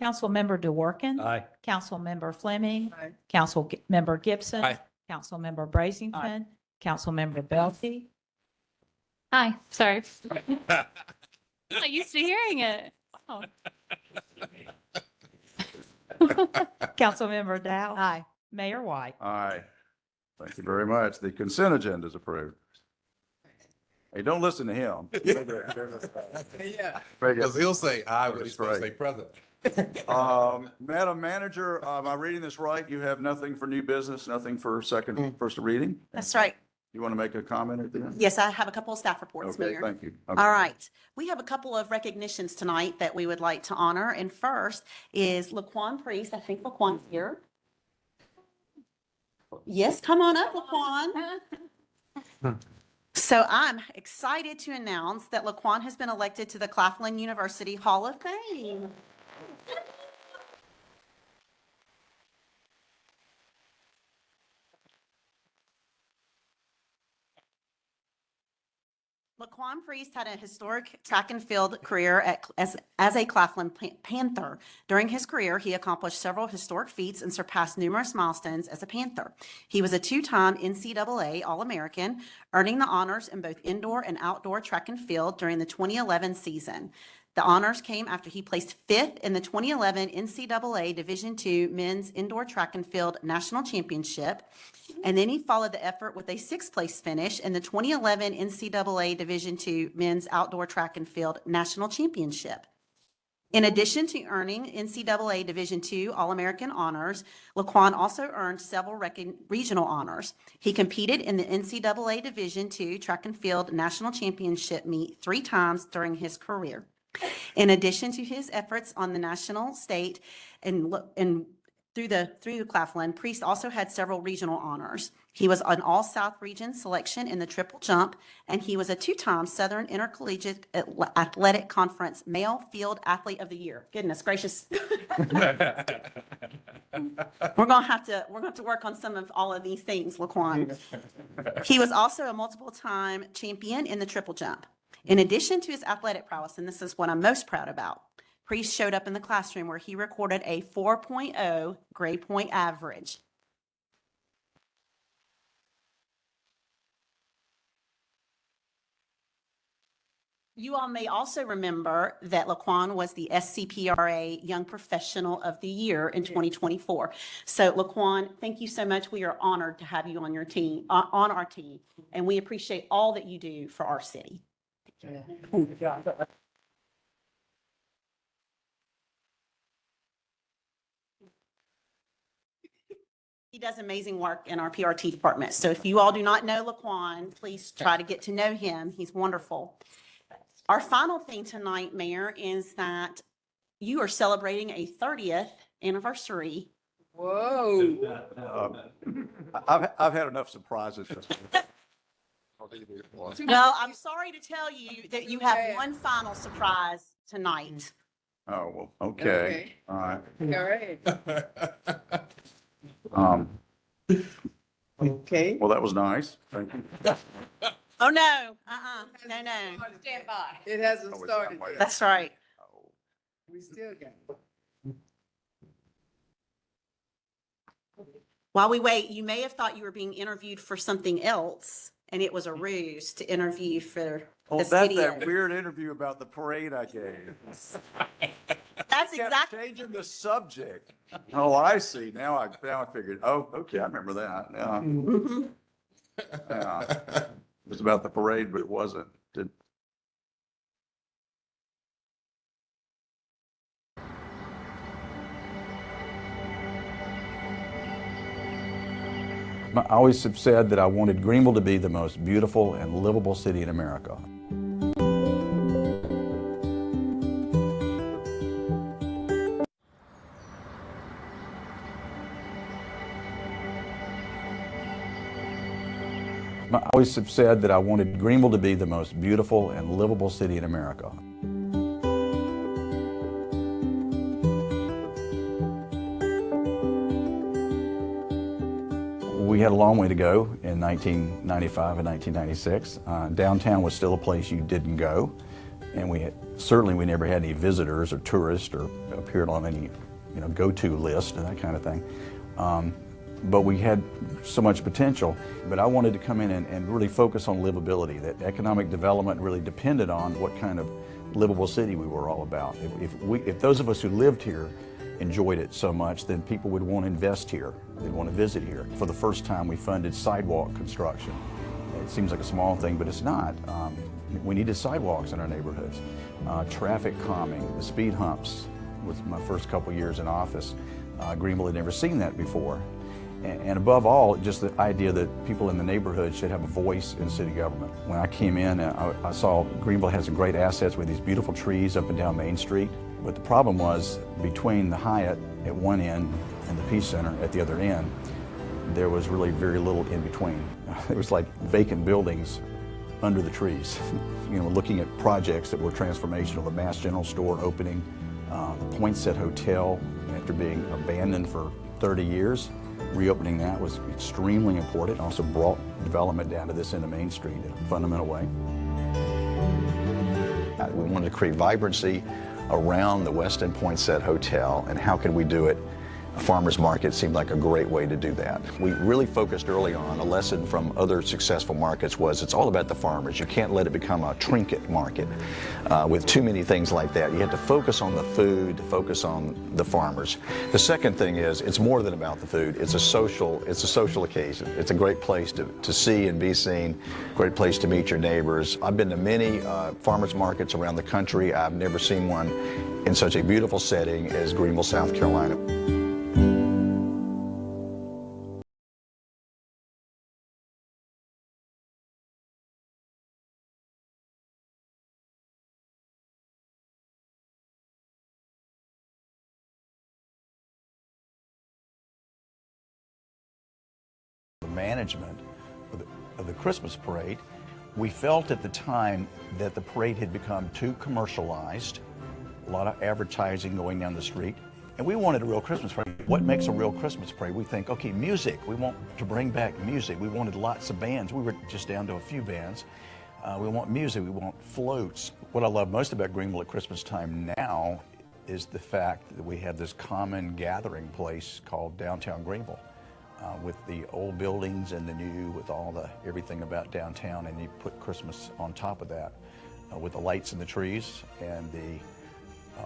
Councilmember DeWorke.
Aye.
Councilmember Fleming.
Aye.
Councilmember Gibson.
Aye.
Councilmember Brazington. Councilmember Belkey.
Hi, sorry. I'm not used to hearing it. Wow.
Councilmember Dow. Aye. Mayor White.
Aye. Thank you very much. The consent agenda is approved. Hey, don't listen to him.
Yeah, because he'll say aye when he's supposed to say present.
Madam Manager, am I reading this right? You have nothing for new business, nothing for first reading?
That's right.
You want to make a comment at the end?
Yes, I have a couple of staff reports,
Okay,
Mayor.
thank you.
All right. We have a couple of recognitions tonight that we would like to honor. And first is Laquan Priest. I think Laquan's here. Yes, come on up, Laquan. So I'm excited to announce that Laquan has been elected to the Claflin University Hall of Fame. Laquan Priest had a historic track and field career as a Claflin Panther. During his career, he accomplished several historic feats and surpassed numerous milestones as a Panther. He was a two-time NCAA All-American, earning the honors in both indoor and outdoor track and field during the 2011 season. The honors came after he placed fifth in the 2011 NCAA Division II Men's Indoor Track and Field National Championship, and then he followed the effort with a sixth-place finish in the 2011 NCAA Division II Men's Outdoor Track and Field National Championship. In addition to earning NCAA Division II All-American honors, Laquan also earned several regional honors. He competed in the NCAA Division II Track and Field National Championship meet 3 times during his career. In addition to his efforts on the national, state, and through the Claflin, Priest also had several regional honors. He was an All-South Region selection in the triple jump, and he was a 2-time Southern Intercollegiate Athletic Conference Male Field Athlete of the Year. Goodness gracious. We're gonna have to work on some of all of these things, Laquan. He was also a multiple-time champion in the triple jump. In addition to his athletic prowess, and this is what I'm most proud about, Priest showed up in the classroom where he recorded a 4.0 grade point average. You all may also remember that Laquan was the SCPRA Young Professional of the Year in 2024. So Laquan, thank you so much. We are honored to have you on your team, on our team, and we appreciate all that you do for our city. He does amazing work in our PRT department. So if you all do not know Laquan, please try to get to know him. He's wonderful. Our final thing tonight, Mayor, is that you are celebrating a 30th anniversary.
Whoa. I've had enough surprises.
No, I'm sorry to tell you that you have one final surprise tonight.
Oh, well, okay. All right.
All right. Okay.
Well, that was nice. Thank you.
Oh, no, no.
Stand by. It hasn't started.
That's right.
We still got it.
While we wait, you may have thought you were being interviewed for something else, and it was a ruse to interview for
Oh,
this
that's
video.
that weird interview about the parade I gave.
That's
Kept
exactly.
changing the subject. Oh, I see. Now I figured, oh, okay, I remember that. Yeah.
Mhm.
Yeah. It was about the parade, but it wasn't.
I always have said that I wanted Greenville to be the most beautiful and livable city in America. I always have said that I wanted Greenville to be the most beautiful and livable city in America. We had a long way to go in 1995 and 1996. Downtown was still a place you didn't go, and we never had any visitors or tourists or appeared on any go-to list and that kind of thing. But we had so much potential. But I wanted to come in and really focus on livability. That economic development really depended on what kind of livable city we were all about. If those of us who lived here enjoyed it so much, then people would want to invest here. They'd want to visit here. For the first time, we funded sidewalk construction. It seems like a small thing, but it's not. We needed sidewalks in our neighborhoods. Traffic calming, the speed humps, was my first couple years in office. Greenville had never seen that before. And above all, just the idea that people in the neighborhood should have a voice in city government. When I came in, I saw Greenville has some great assets with these beautiful trees up and down Main Street. But the problem was between the Hyatt at one end and the Peace Center at the other end, there was really very little in between. It was like vacant buildings under the trees. You know, looking at projects that were transformational, the Mass General Store opening, the Poinsett Hotel, after being abandoned for 30 years, reopening that was extremely important. Also brought development down to this end of Main Street in a fundamental way.
We wanted to create vibrancy around the Westin Poinsett Hotel, and how could we do it? A farmer's market seemed like a great way to do that. We really focused early on. A lesson from other successful markets was it's all about the farmers. You can't let it become a trinket market with too many things like that. You have to focus on the food, focus on the farmers. The second thing is it's more than about the food. It's a social occasion. It's a great place to see and be seen, great place to meet your neighbors. I've been to many farmers markets around the country. I've never seen one in such a beautiful setting as Greenville, South Carolina.
Management of the Christmas parade, we felt at the time that the parade had become too commercialized, a lot of advertising going down the street, and we wanted a real Christmas parade. What makes a real Christmas parade? We think, okay, music, we want to bring back music. We wanted lots of bands. We were just down to a few bands. We want music, we want floats. What I love most about Greenville at Christmas time now is the fact that we have this common gathering place called Downtown Greenville. With the old buildings and the new, with everything about downtown, and you put Christmas on top of that, with the lights and the trees and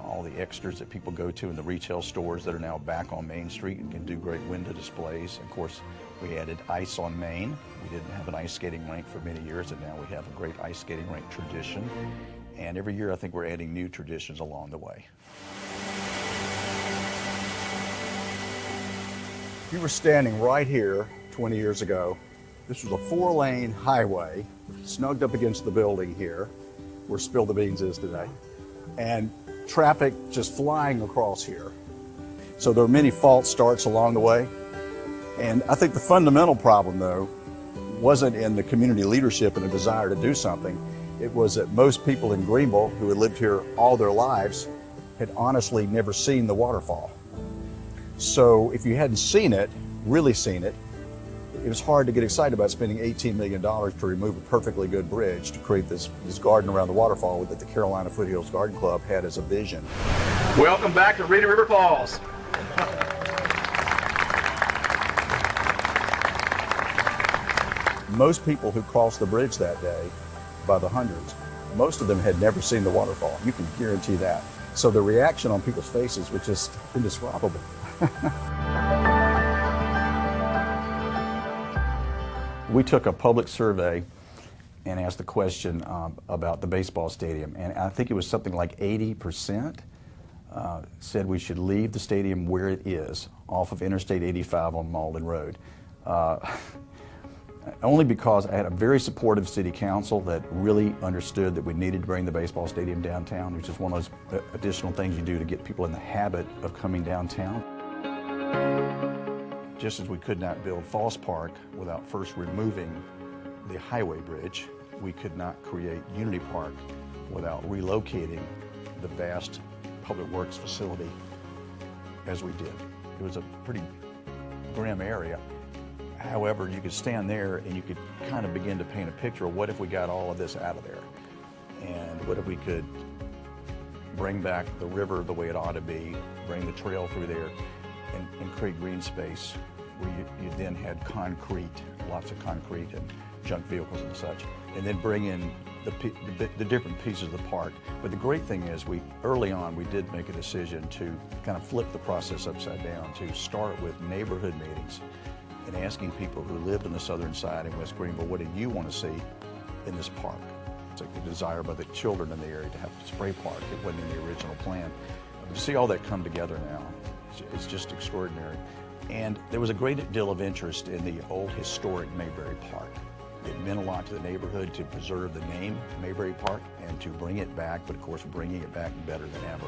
all the extras that people go to in the retail stores that are now back on Main Street and can do great window displays. Of course, we added ice on Main. We didn't have an ice skating rink for many years, and now we have a great ice skating rink tradition. And every year I think we're adding new traditions along the way. If you were standing right here 20 years ago, this was a 4-lane highway snugged up against the building here where Spill the Beans is today, and traffic just flying across here. So there are many false starts along the way. And I think the fundamental problem, though, wasn't in the community leadership and a desire to do something. It was that most people in Greenville who had lived here all their lives had honestly never seen the waterfall. So if you hadn't seen it, really seen it, it was hard to get excited about spending $18 million to remove a perfectly good bridge to create this garden around the waterfall that the Carolina Foothills Garden Club had as a vision.
Welcome back to Reedy River Falls.
Most people who crossed the bridge that day, by the hundreds, most of them had never seen the waterfall. You can guarantee that. So the reaction on people's faces was just indescribable. We took a public survey and asked the question about the baseball stadium, and I think it was something like 80% said we should leave the stadium where it is, off of Interstate 85 on Malden Road. Only because I had a very supportive city council that really understood that we needed to bring the baseball stadium downtown, which is one of those additional things you do to get people in the habit of coming downtown. Just as we could not build Falls Park without first removing the highway bridge, we could not create Unity Park without relocating the vast public works facility as we did. It was a pretty grim area. However, you could stand there and you could kind of begin to paint a picture of what if we got all of this out of there, and what if we could bring back the river the way it ought to be, bring the trail through there, and create green space where you then had concrete, lots of concrete and junk vehicles and such, and then bring in the different pieces of the park. But the great thing is early on we did make a decision to kind of flip the process upside down, to start with neighborhood meetings and asking people who lived on the southern side in West Greenville, what do you want to see in this park? It's like the desire by the children in the area to have a spray park. It wasn't in the original plan. To see all that come together now, it's just extraordinary. And there was a great deal of interest in the old historic Mayberry Park. It meant a lot to the neighborhood to preserve the name Mayberry Park and to bring it back, but of course bringing it back better than ever.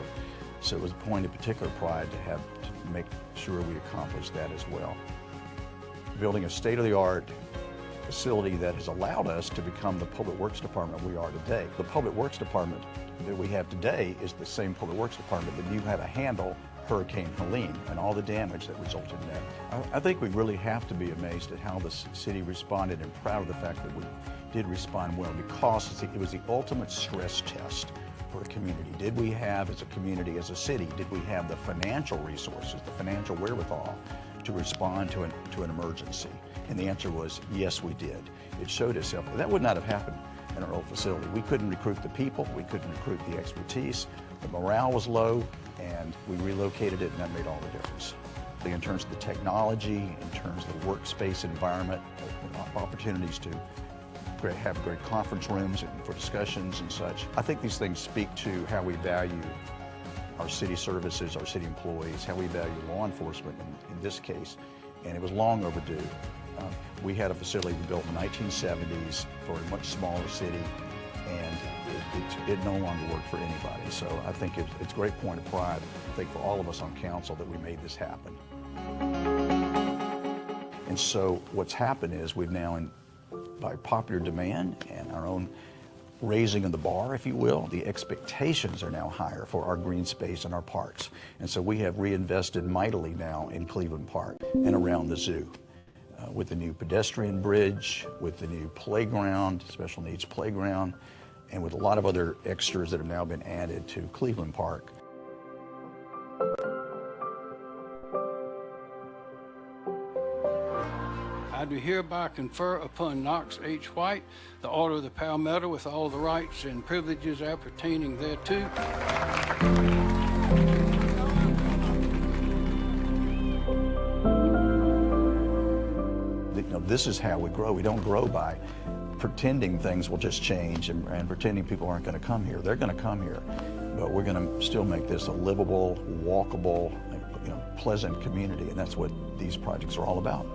So it was a point of particular pride to make sure we accomplished that as well. Building a state-of-the-art facility that has allowed us to become the Public Works Department we are today. The Public Works Department that we have today is the same Public Works Department that knew how to handle Hurricane Helene and all the damage that resulted in that. I think we really have to be amazed at how the city responded and proud of the fact that we did respond well, because it was the ultimate stress test for a community. Did we have, as a community, as a city, did we have the financial resources, the financial wherewithal to respond to an emergency? And the answer was, yes, we did. It showed itself. That would not have happened in our old facility. We couldn't recruit the people, we couldn't recruit the expertise, the morale was low, and we relocated it, and that made all the difference. In terms of the technology, in terms of the workspace environment, opportunities to have great conference rooms for discussions and such. I think these things speak to how we value our city services, our city employees, how we value law enforcement in this case, and it was long overdue. We had a facility we built in the 1970s for a much smaller city, and it no longer worked for anybody. So I think it's a great point of pride, I think, for all of us on council that we made this happen. And so what's happened is we've now, by popular demand and our own raising of the bar, if you will, the expectations are now higher for our green space and our parks. And so we have reinvested mightily now in Cleveland Park and around the zoo. With the new pedestrian bridge, with the new playground, special needs playground, and with a lot of other extras that have now been added to Cleveland Park.
I do hereby confer upon Knox H. White the Order of the Palmetto with all the rights and privileges appertaining thereto.
This is how we grow. We don't grow by pretending things will just change and pretending people aren't going to come here. They're going to come here, but we're going to still make this a livable, walkable, pleasant community, and that's what these projects are all about.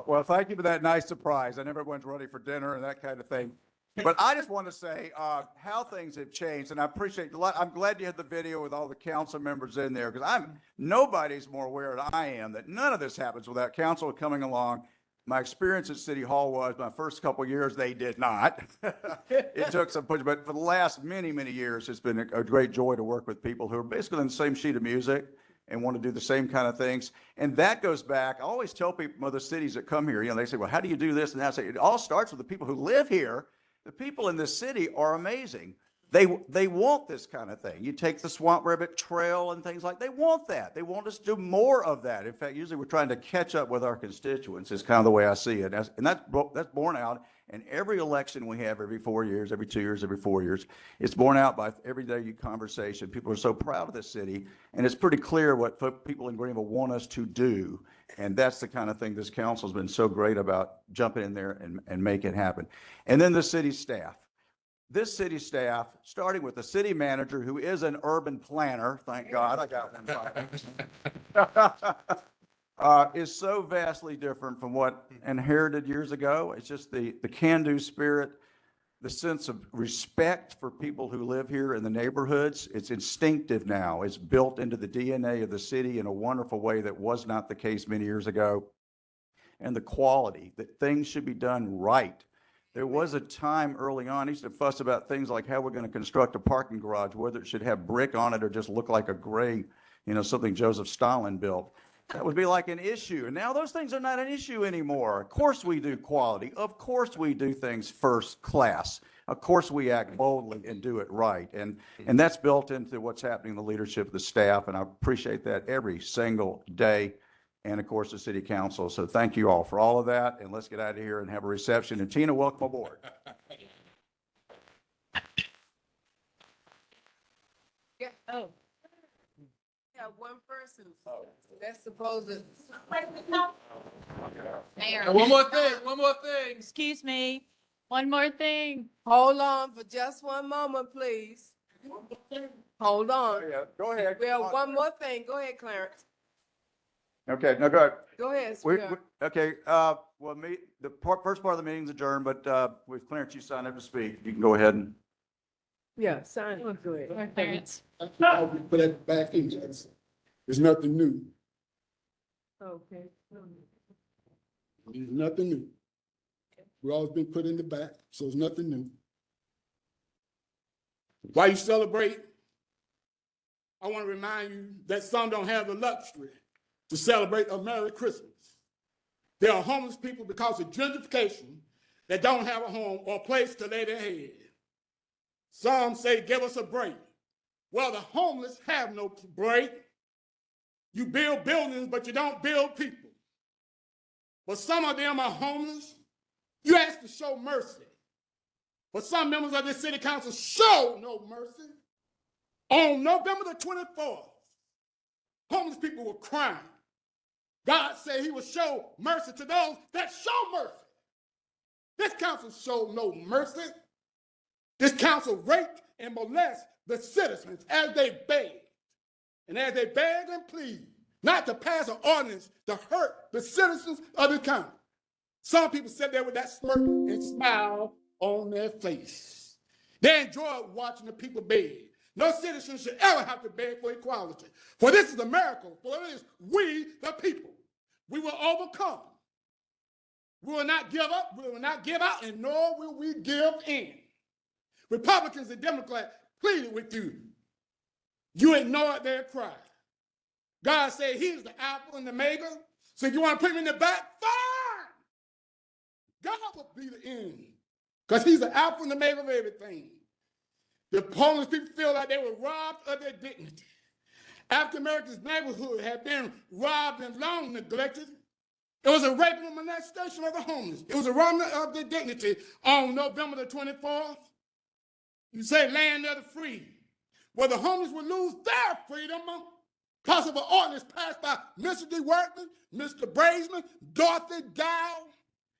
Well, thank you for that nice surprise. I know everyone's ready for dinner and that kind of thing. But I just want to say how things have changed, and I appreciate a lot. I'm glad you had the video with all the council members in there, because nobody's more aware than I am that none of this happens without council coming along. My experience at City Hall was my first couple of years, they did not. It took some push, but for the last many, many years, it's been a great joy to work with people who are basically on the same sheet of music and want to do the same kind of things. And that goes back, I always tell people from other cities that come here, they say, well, how do you do this and that? I say, it all starts with the people who live here. The people in this city are amazing. They want this kind of thing. You take the Swamp Rabbit Trail and things like, they want that. They want us to do more of that. In fact, usually we're trying to catch up with our constituents is kind of the way I see it. And that's borne out in every election we have every 4 years, every 2 years, every 4 years. It's borne out by everyday conversation. People are so proud of this city, and it's pretty clear what people in Greenville want us to do. And that's the kind of thing this council's been so great about jumping in there and make it happen. And then the city staff. This city staff, starting with the city manager, who is an urban planner, thank God I got one, is so vastly different from what inherited years ago. It's just the can-do spirit, the sense of respect for people who live here in the neighborhoods. It's instinctive now. It's built into the DNA of the city in a wonderful way that was not the case many years ago. And the quality, that things should be done right. There was a time early on, I used to fuss about things like how we're going to construct a parking garage, whether it should have brick on it or just look like a gray, something Joseph Stalin built. That would be like an issue. And now those things are not an issue anymore. Of course we do quality. Of course we do things first class. Of course we act boldly and do it right. And that's built into what's happening in the leadership of the staff. And I appreciate that every single day. and of course, the city council. So thank you all for all of that, and let's get out of here and have a reception. And Tina, welcome aboard.
Oh.
Yeah, one person. That's supposed to.
Mayor.
One more thing.
Excuse me. One more thing.
Hold on for just one moment, please. Hold on.
Yeah, go ahead.
Well, one more thing. Go ahead, Clarence.
Okay, no, go ahead.
Go ahead,
We-
sweetheart.
Okay, well, first part of the meeting's adjourned, but with Clarence, you signed up to speak. You can go ahead and.
Yeah, sign it. Go ahead.
Clarence.
I'll put it back in, Jackson. There's nothing new.
Okay.
There's nothing new. We always been put in the back, so it's nothing new. While you celebrate, I want to remind you that some don't have the luxury to celebrate a Merry Christmas. There are homeless people because of gentrification that don't have a home or a place to lay their head. Some say, give us a break. Well, the homeless have no break. You build buildings, but you don't build people. But some of them are homeless. You ask to show mercy. But some members of this city council show no mercy. On November the 24th, homeless people were crying. God said he would show mercy to those that show mercy. This council showed no mercy. This council raped and molested the citizens as they begged. And as they begged and plead not to pass an ordinance to hurt the citizens of the county. Some people sat there with that smirk and smile on their face. They enjoyed watching the people beg. No citizen should ever have to beg for equality. For this is America, for it is we, the people. We will overcome. We will not give up, we will not give out, and nor will we give in. Republicans and Democrats pleaded with you. You ignored their cry. God said he's the Alpha and the Omega. So if you want to put him in the back, fine. God will be the end. Because he's the Alpha and the Omega of everything. The homeless people feel like they were robbed of their dignity. African Americans' neighborhood had been robbed and long neglected. It was a rape and molestation of the homeless. It was a robbery of their dignity on November the 24th. You say land of the free. Well, the homeless would lose their freedom because of an ordinance passed by Mr. D. Workman, Mr. Brazeman, Dorothy Dow,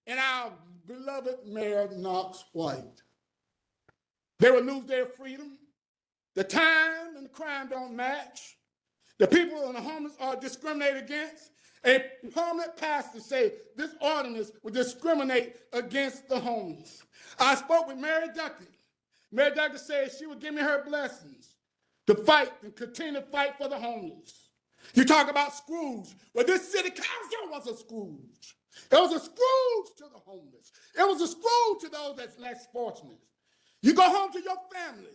and our beloved Mayor Knox White. They would lose their freedom. The time and the crime don't match. The people and the homeless are discriminated against. A prominent pastor said this ordinance would discriminate against the homeless. I spoke with Mary Duckett. Mary Duckett said she would give me her blessings to fight and continue to fight for the homeless. You talk about Scrooge. Well, this city council was a Scrooge. It was a Scrooge to the homeless. It was a Scrooge to those that's less fortunate. You go home to your families.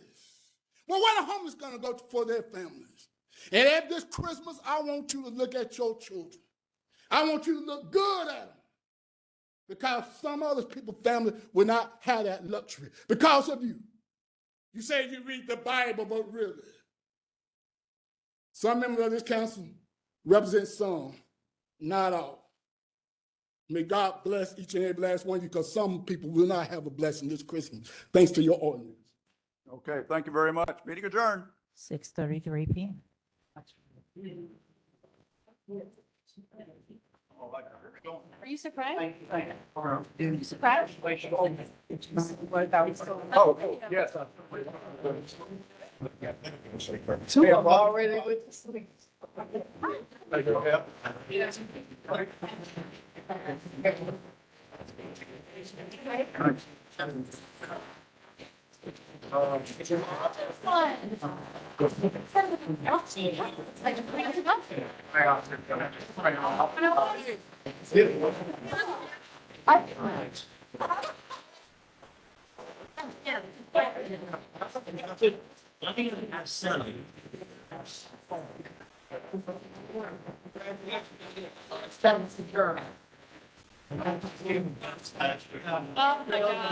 Well, where are the homeless going to go for their families? And at this Christmas, I want you to look at your children. I want you to look good at them. Because some other people's family will not have that luxury because of you. You say you read the Bible, but really, some members of this council represent some, not all. May God bless each and every last one of you, because some people will not have a blessing this Christmas, thanks to your ordinance.
Okay, thank you very much. Meeting adjourned.
6:33 p.m.
Are you surprised? Are you surprised?
Oh, yes.
Two of them already went to sleep.
Oh my God.